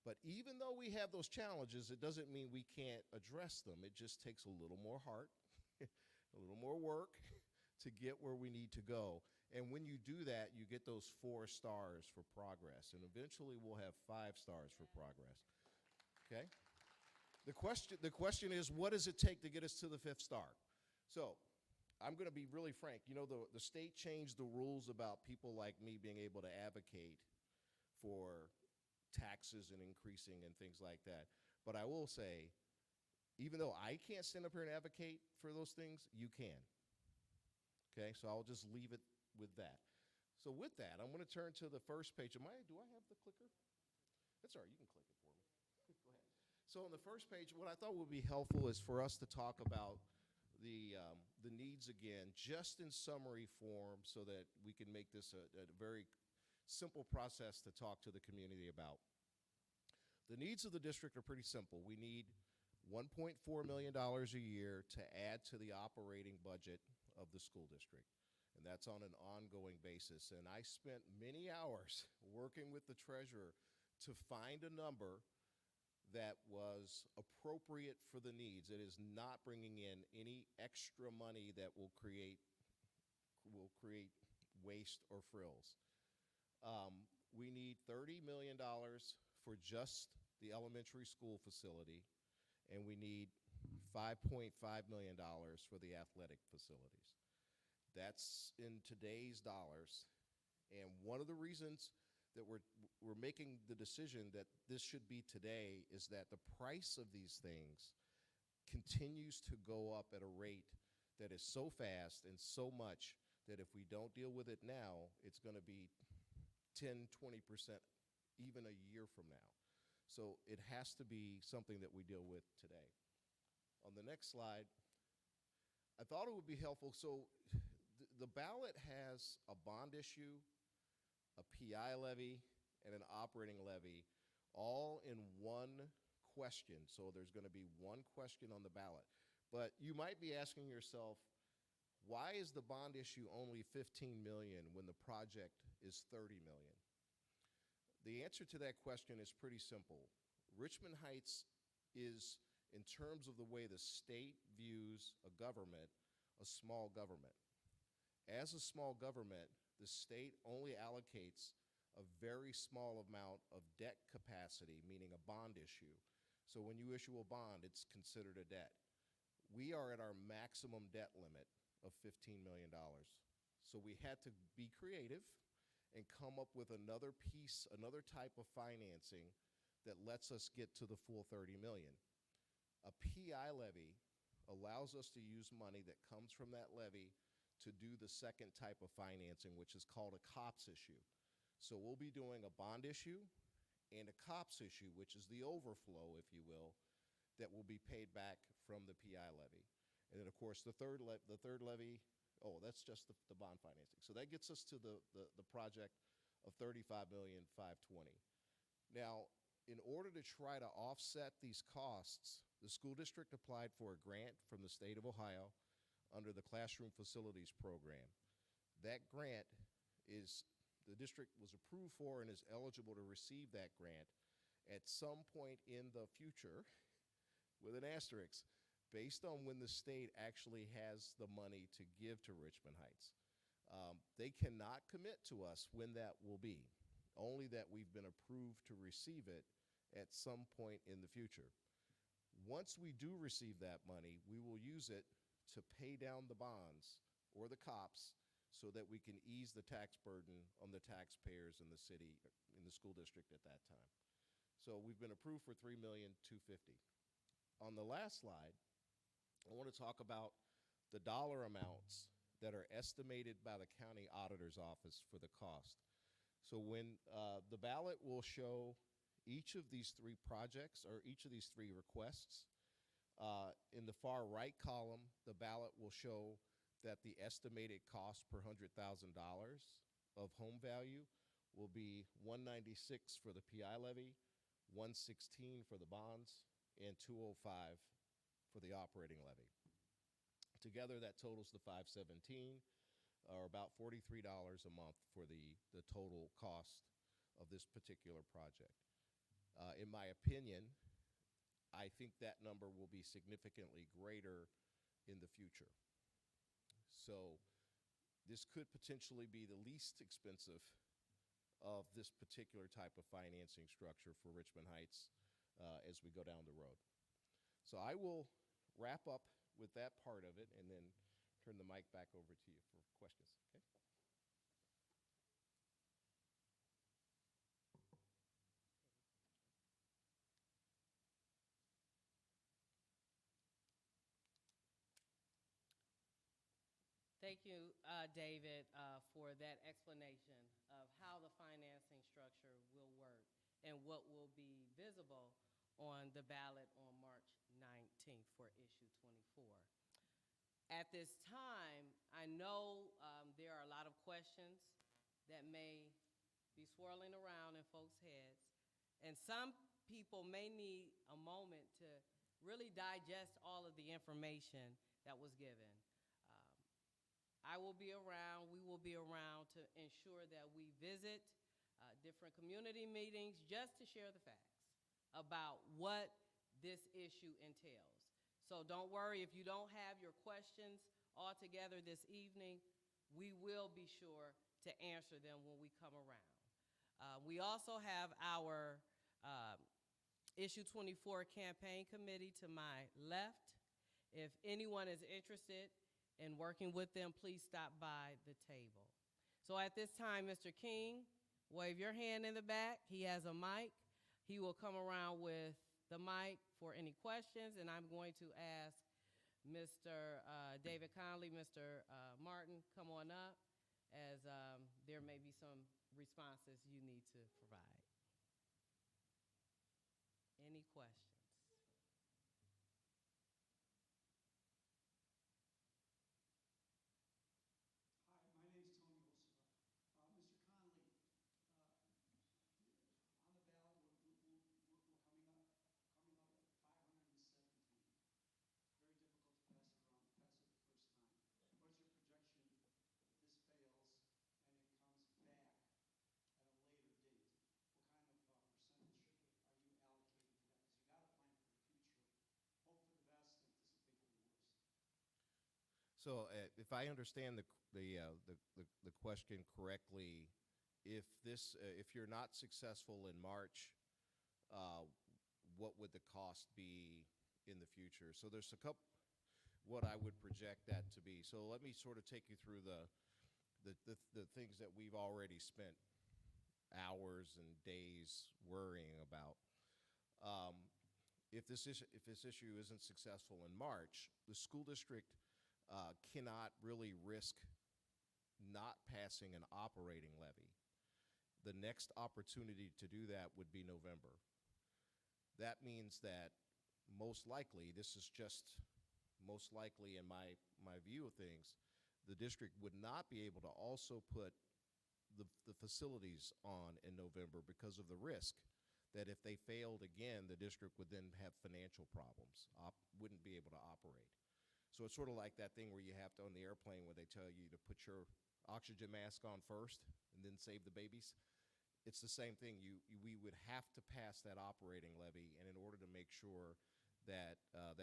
But even though we have those challenges, it doesn't mean we can't address them. It just takes a little more heart, a little more work to get where we need to go. And when you do that, you get those 4 stars for progress. And eventually we'll have 5 stars for progress. Okay? The question is, what does it take to get us to the 5th star? So I'm going to be really frank. The state changed the rules about people like me being able to advocate for taxes and increasing and things like that. But I will say, even though I can't stand up here and advocate for those things, you can. Okay, so I'll just leave it with that. So with that, I'm going to turn to the first page. Do I have the clicker? That's all right, you can click it for me. Go ahead. So on the first page, what I thought would be helpful is for us to talk about the needs again, just in summary form, so that we can make this a very simple process to talk to the community about. The needs of the district are pretty simple. We need $1.4 million a year to add to the operating budget of the school district, and that's on an ongoing basis. And I spent many hours working with the treasurer to find a number that was appropriate for the needs. It is not bringing in any extra money that will create waste or frills. We need $30 million for just the elementary school facility, and we need $5.5 million for the athletic facilities. That's in today's dollars. And one of the reasons that we're making the decision that this should be today is that the price of these things continues to go up at a rate that is so fast and so much that if we don't deal with it now, it's going to be 10, 20%, even a year from now. So it has to be something that we deal with today. On the next slide, I thought it would be helpful. So the ballot has a bond issue, a PI levy, and an operating levy all in one question. So there's going to be one question on the ballot. But you might be asking yourself, why is the bond issue only $15 million when the project is $30 million? The answer to that question is pretty simple. Richmond Heights is, in terms of the way the state views a government, a small government. As a small government, the state only allocates a very small amount of debt capacity, meaning a bond issue. So when you issue a bond, it's considered a debt. We are at our maximum debt limit of $15 million. So we had to be creative and come up with another piece, another type of financing that lets us get to the full $30 million. A PI levy allows us to use money that comes from that levy to do the second type of financing, which is called a COPS issue. So we'll be doing a bond issue and a COPS issue, which is the overflow, if you will, that will be paid back from the PI levy. And then, of course, the third levy, that's just the bond financing. So that gets us to the project of $35,520,000. Now, in order to try to offset these costs, the school district applied for a grant from the state of Ohio under the Classroom Facilities Program. That grant the district was approved for and is eligible to receive that grant at some point in the future, with an asterisk, based on when the state actually has the money to give to Richmond Heights. They cannot commit to us when that will be, only that we've been approved to receive it at some point in the future. Once we do receive that money, we will use it to pay down the bonds or the COPS so that we can ease the tax burden on the taxpayers in the city, in the school district at that time. So we've been approved for $3,250,000. On the last slide, I want to talk about the dollar amounts that are estimated by the county auditor's office for the cost. So when the ballot will show each of these three projects or each of these three requests, in the far right column, the ballot will show that the estimated cost per $100,000 of home value will be $196 for the PI levy, $116 for the bonds, and $205 for the operating levy. Together, that totals the $517, or about $43 a month for the total cost of this particular project. In my opinion, I think that number will be significantly greater in the future. So this could potentially be the least expensive of this particular type of financing structure for Richmond Heights as we go down the road. So I will wrap up with that part of it and then turn the mic back over to you for questions. Okay? Thank you, David, for that explanation of how the financing structure will work and what will be visible on the ballot on March 19th for issue 24. At this time, I know there are a lot of questions that may be swirling around in folks' heads, and some people may need a moment to really digest all of the information that was given. I will be around, we will be around to ensure that we visit different community meetings just to share the facts about what this issue entails. So don't worry if you don't have your questions all together this evening, we will be sure to answer them when we come around. We also have our issue 24 campaign committee to my left. If anyone is interested in working with them, please stop by the table. So at this time, Mr. King, wave your hand in the back. He has a mic. He will come around with the mic for any questions, and I'm going to ask Mr. David Conley, Mr. Martin, come on up, as there may be some responses you need to provide. Any questions? So if I understand the question correctly, if you're not successful in March, what would the cost be in the future? So there's a couple, what I would project that to be. So let me sort of take you through the things that we've already spent hours and days worrying about. If this issue isn't successful in March, the school district cannot really risk not passing an operating levy. The next opportunity to do that would be November. That means that most likely, this is just most likely in my view of things, the district would not be able to also put the facilities on in November because of the risk that if they failed again, the district would then have financial problems, wouldn't be able to operate. So it's sort of like that thing where you have to, on the airplane, where they tell you to put your oxygen mask on first and then save the babies. It's the same thing. We would have to pass that operating levy, and in order to make sure that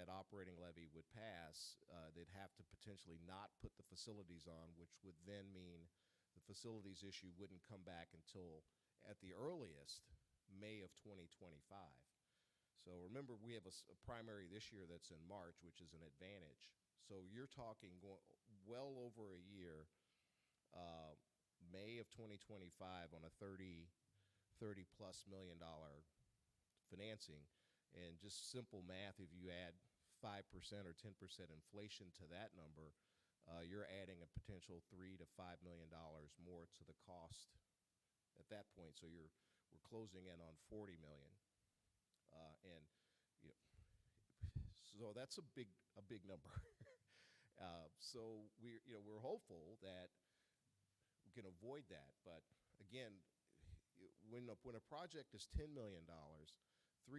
operating levy would pass, they'd have to potentially not put the facilities on, which would then mean the facilities issue wouldn't come back until, at the earliest, May of 2025. So remember, we have a primary this year that's in March, which is an advantage. So you're talking well over a year, May of 2025 on a $30+ million financing. And just simple math, if you add 5% or 10% inflation to that number, you're adding a potential $3 to $5 million more to the cost at that point. So we're closing in on $40 million, and you know, so that's a big number. So we're hopeful that we can avoid that. But again, when a project is $10 million, 3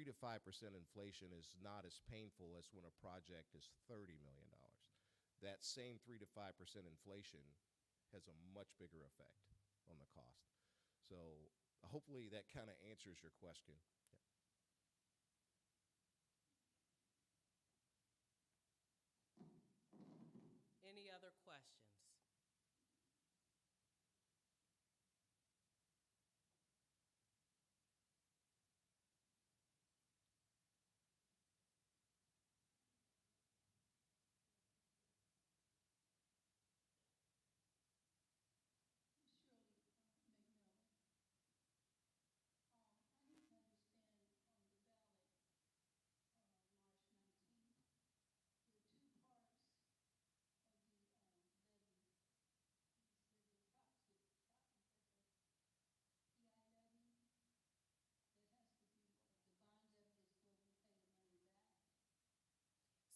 to 5% inflation is not as painful as when a project is $30 million. That same 3 to 5% inflation has a much bigger effect on the cost. So hopefully that kind of answers your question. Yeah. Any other questions?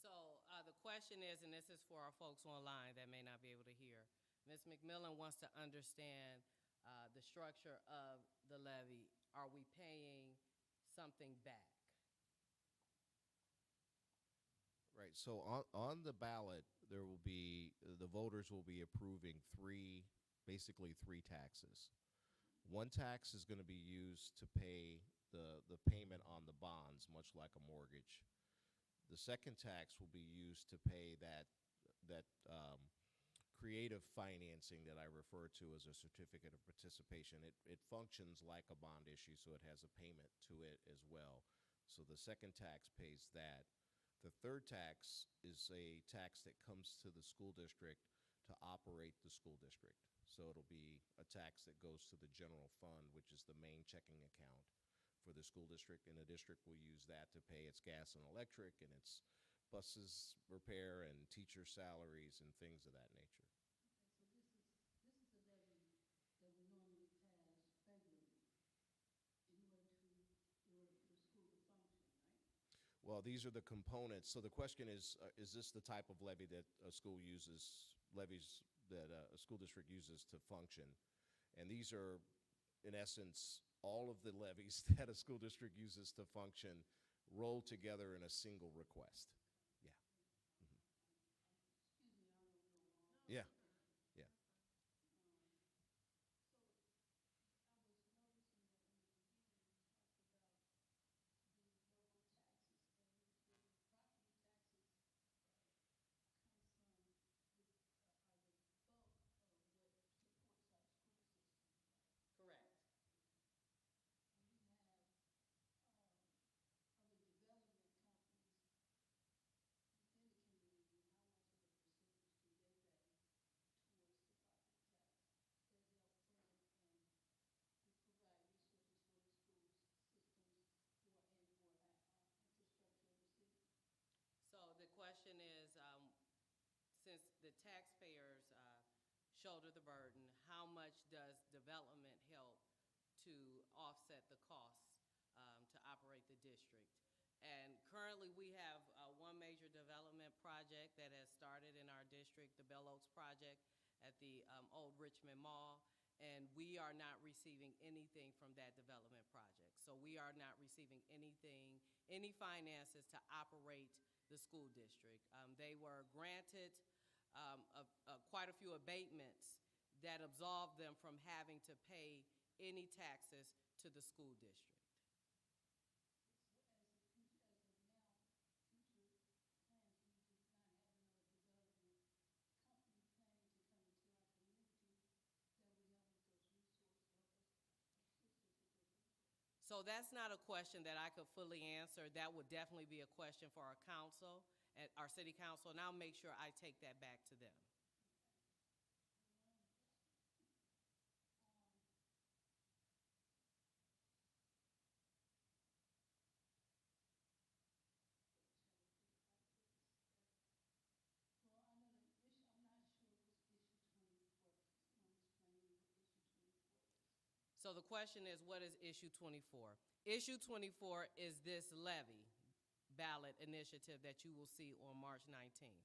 So the question is, and this is for our folks online that may not be able to hear, Ms. McMillan wants to understand the structure of the levy. Are we paying something back? Right. So on the ballot, there will be, the voters will be approving basically three taxes. One tax is going to be used to pay the payment on the bonds, much like a mortgage. The second tax will be used to pay that creative financing that I refer to as a certificate of participation. It functions like a bond issue, so it has a payment to it as well. So the second tax pays that. The third tax is a tax that comes to the school district to operate the school district. So it'll be a tax that goes to the general fund, which is the main checking account for the school district, and the district will use that to pay its gas and electric and its buses repair and teacher salaries and things of that nature. Okay, so this is a levy that we normally pass federally in order for the school to function, right? Well, these are the components. So the question is this the type of levy that a school uses, levies that a school district uses to function? And these are, in essence, all of the levies that a school district uses to function rolled together in a single request. Yeah. Mm-hmm. Excuse me, I don't know. Yeah. Yeah. Correct. So the question is, since the taxpayers shoulder the burden, how much does development help to offset the costs to operate the district? And currently we have one major development project that has started in our district, the Bell Oaks project at the old Richmond Mall, and we are not receiving anything from that development project. So we are not receiving anything, any finances to operate the school district. They were granted quite a few abatements that absolved them from having to pay any taxes to the school district. So as of now, So that's not a question that I could fully answer. That would definitely be a question for our council, at our city council, and I'll make sure I take that back to them. Well, I know the issue, I'm not sure what's issue 24. Someone explain to me what issue 24 is. So the question is, what is issue 24? Issue 24 is this levy ballot initiative that you will see on March 19th.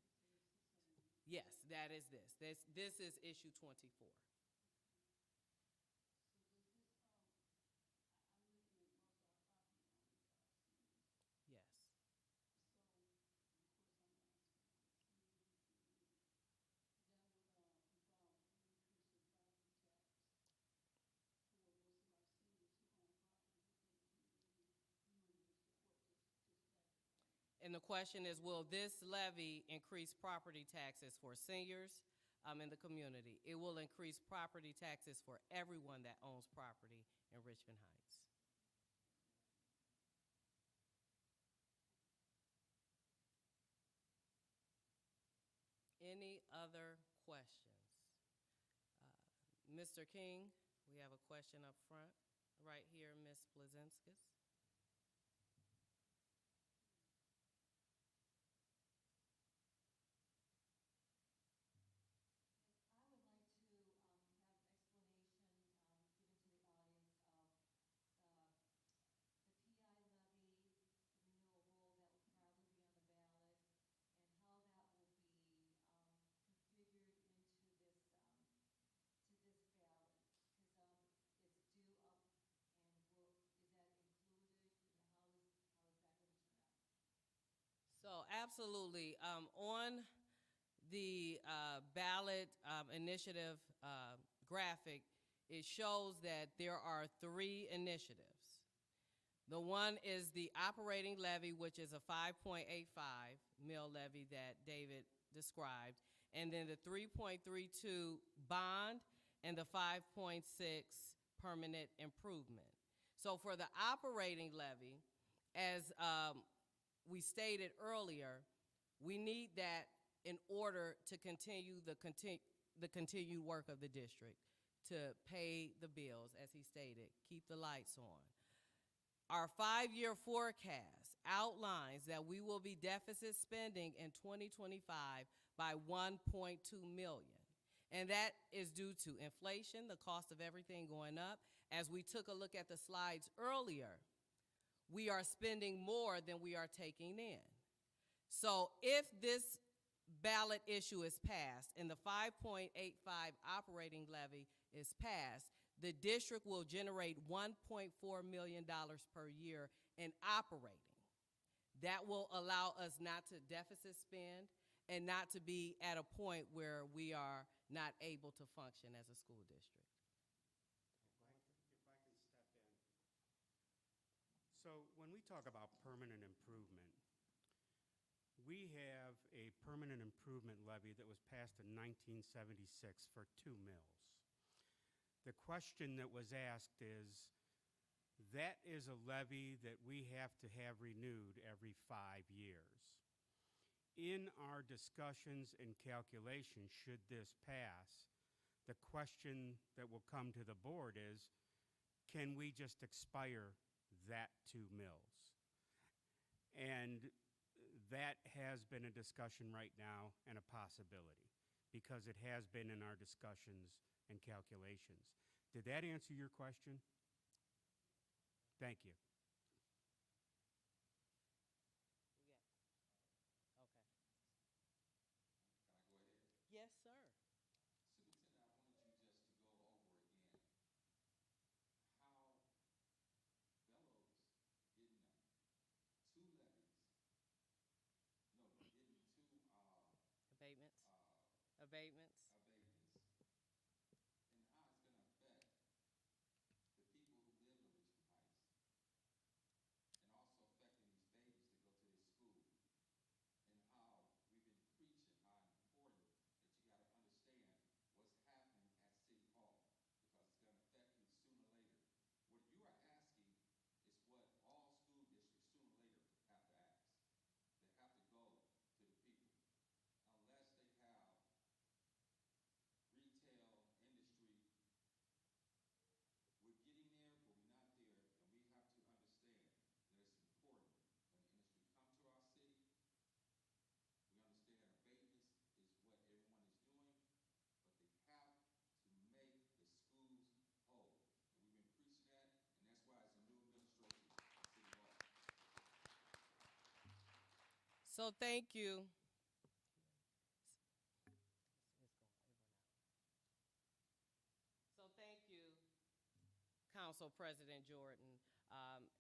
Yes, that is this. This is issue 24. So does this, I'm looking at most of our property owners are seniors. Yes. So, of course, I'm asking for the seniors and community. That would involve an increase in property tax for most of our seniors who own property within the community. You and the court just left, right? And the question is, will this levy increase property taxes for seniors in the community? It will increase property taxes for everyone that owns property in Richmond Heights. Any other questions? Mr. King, we have a question up front, right here, Ms. Blazinskis. I would like to have explanation given to the audience of the PI levy renewable that will probably be on the ballot and how that will be configured into this ballot, because it's due up, and is that included, and how is that going to turn out? So absolutely, on the ballot initiative graphic, it shows that there are 3 initiatives. The one is the operating levy, which is a 5.85 mill levy that David described, and then the 3.32 bond and the 5.6 permanent improvement. So for the operating levy, as we stated earlier, we need that in order to continue the continued work of the district, to pay the bills, as he stated, keep the lights on. Our 5-year forecast outlines that we will be deficit spending in 2025 by $1.2 million. And that is due to inflation, the cost of everything going up. As we took a look at the slides earlier, we are spending more than we are taking in. So if this ballot issue is passed and the 5.85 operating levy is passed, the district will generate $1.4 million per year in operating. That will allow us not to deficit spend and not to be at a point where we are not able to function as a school district. If I can step in. So when we talk about permanent improvement, we have a permanent improvement levy that was passed in 1976 for 2 mills. The question that was asked is, that is a levy that we have to have renewed every 5 years. In our discussions and calculations, should this pass, the question that will come to the board is, can we just expire that 2 mills? And that has been a discussion right now and a possibility, because it has been in our discussions and calculations. Did that answer your question? Thank you. Yes, sir. Superintendent, I wanted you just to go over again how Bellows getting 2 levies, no, getting 2 Abatements. Abatements. abatements, and how it's going to affect the people who live in Richmond Heights, and also affecting these babies that go to this school, and how we've been preaching how important that you got to understand what's happening at City Hall, because it's going to affect you sooner or later. What you are asking So thank you. So thank you, Council President Jordan.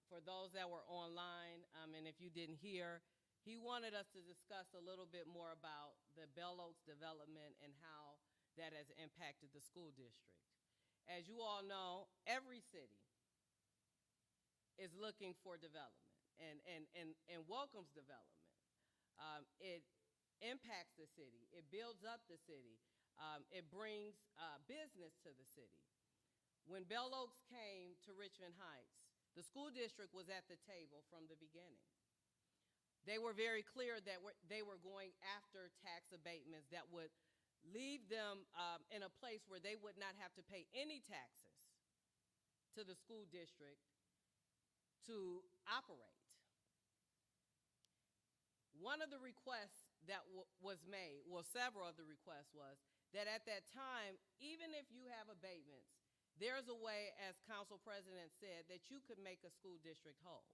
For those that were online, and if you didn't hear, he wanted us to discuss a little bit more about the Bell Oaks development and how that has impacted the school district. As you all know, every city is looking for development and welcomes development. It impacts the city. It builds up the city. It brings business to the city. When Bell Oaks came to Richmond Heights, the school district was at the table from the beginning. They were very clear that they were going after tax abatements that would leave them in a place where they would not have to pay any taxes to the school district to operate. One of the requests that was made, well, several of the requests was that at that time, even if you have abatements, there's a way, as Council President said, that you could make a school district whole.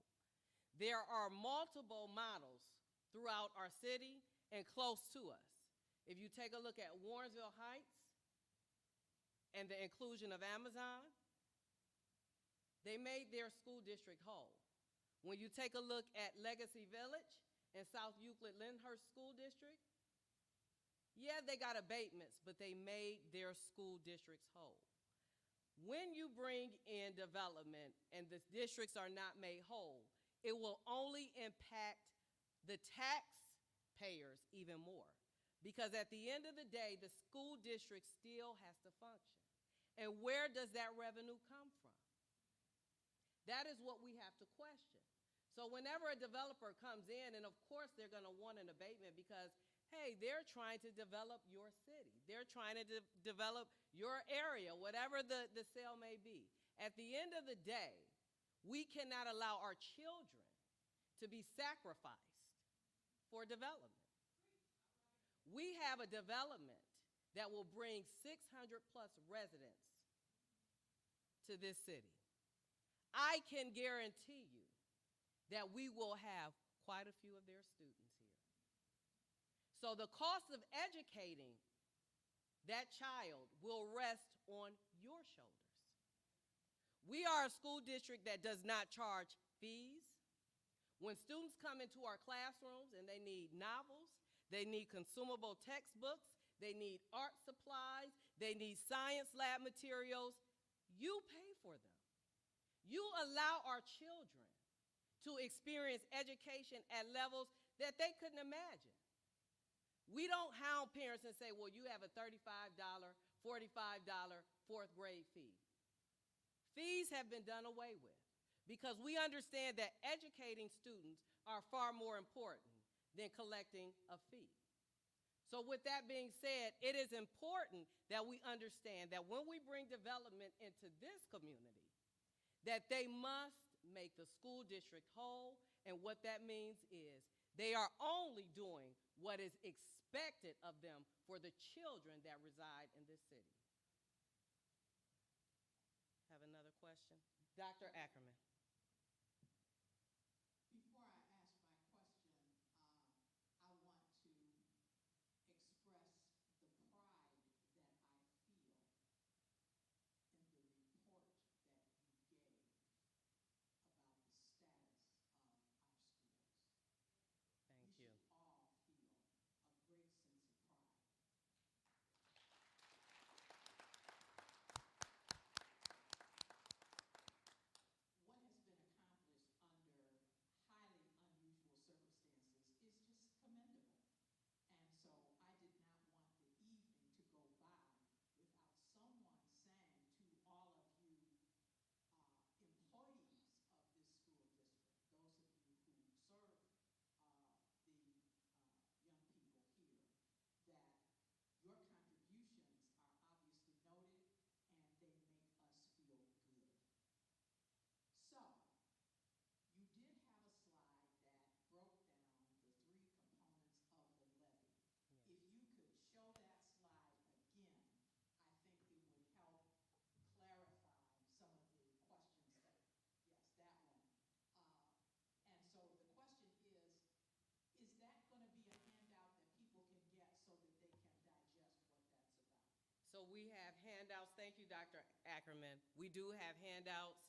There are multiple models throughout our city and close to us. If you take a look at Warrensville Heights and the inclusion of Amazon, they made their school district whole. When you take a look at Legacy Village and South Euclid-Lyndhurst School District, yeah, they got abatements, but they made their school districts whole. When you bring in development and the districts are not made whole, it will only impact the taxpayers even more. Because at the end of the day, the school district still has to function. And where does that revenue come from? That is what we have to question. So whenever a developer comes in, and of course they're going to want an abatement because, hey, they're trying to develop your city. They're trying to develop your area, whatever the sale may be. At the end of the day, we cannot allow our children to be sacrificed for development. We have a development that will bring 600 plus residents to this city. I can guarantee you that we will have quite a few of their students here. So the cost of educating that child will rest on your shoulders. We are a school district that does not charge fees. When students come into our classrooms and they need novels, they need consumable textbooks, they need art supplies, they need science lab materials, you pay for them. You allow our children to experience education at levels that they couldn't imagine. We don't hound parents and say, well, you have a $35, $45 fourth grade fee. Fees have been done away with because we understand that educating students are far more important than collecting a fee. So with that being said, it is important that we understand that when we bring development into this community, that they must make the school district whole, and what that means is they are only doing what is expected of them for the children that reside in this city. Have another question? Dr. Ackerman. Before I ask my question, I want to express the pride that I feel in the report that you gave about the status of our schools. Thank We you. should all feel a great sense of pride. What has handouts. Thank you, Dr. Ackerman. We do have handouts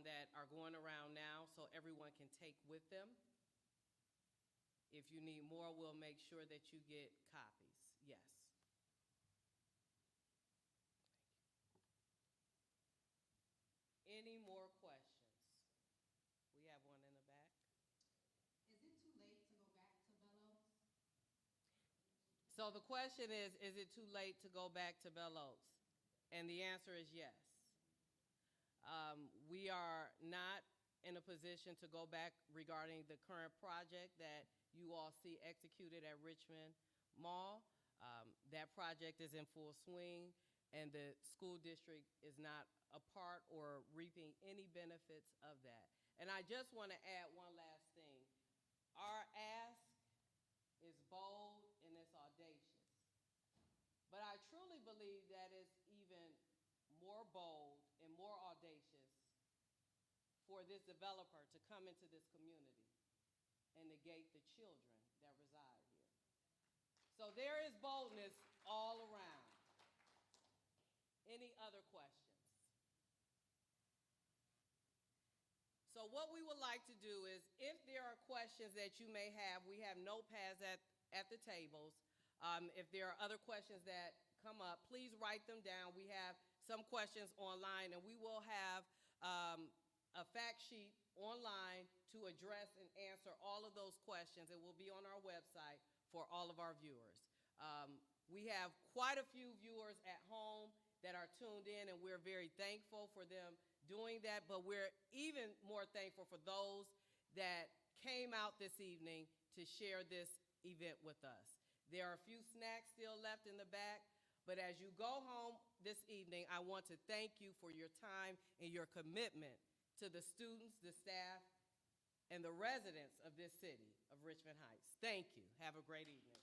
that are going around now, so everyone can take with them. If you need more, we'll make sure that you get copies. Yes. Any more questions? We have one in the back. Is it too late to go back to Bell Oaks? So the question is it too late to go back to Bell Oaks? And the answer is yes. We are not in a position to go back regarding the current project that you all see executed at Richmond Mall. That project is in full swing, and the school district is not a part or reaping any benefits of that. And I just want to add one last thing. Our ask is bold and it's audacious. But I truly believe that it's even more bold and more audacious for this developer to come into this community and negate the children that reside here. So there is boldness all around. Any other questions? So what we would like to do is, if there are questions that you may have, we have notepads at the tables. If there are other questions that come up, please write them down. We have some questions online, and we will have a fact sheet online to address and answer all of those questions. It will be on our website for all of our viewers. We have quite a few viewers at home that are tuned in, and we're very thankful for them doing that, but we're even more thankful for those that came out this evening to share this event with us. There are a few snacks still left in the back, but as you go home this evening, I want to thank you for your time and your commitment to the students, the staff, and the residents of this city of Richmond Heights. Thank you. Have a great evening.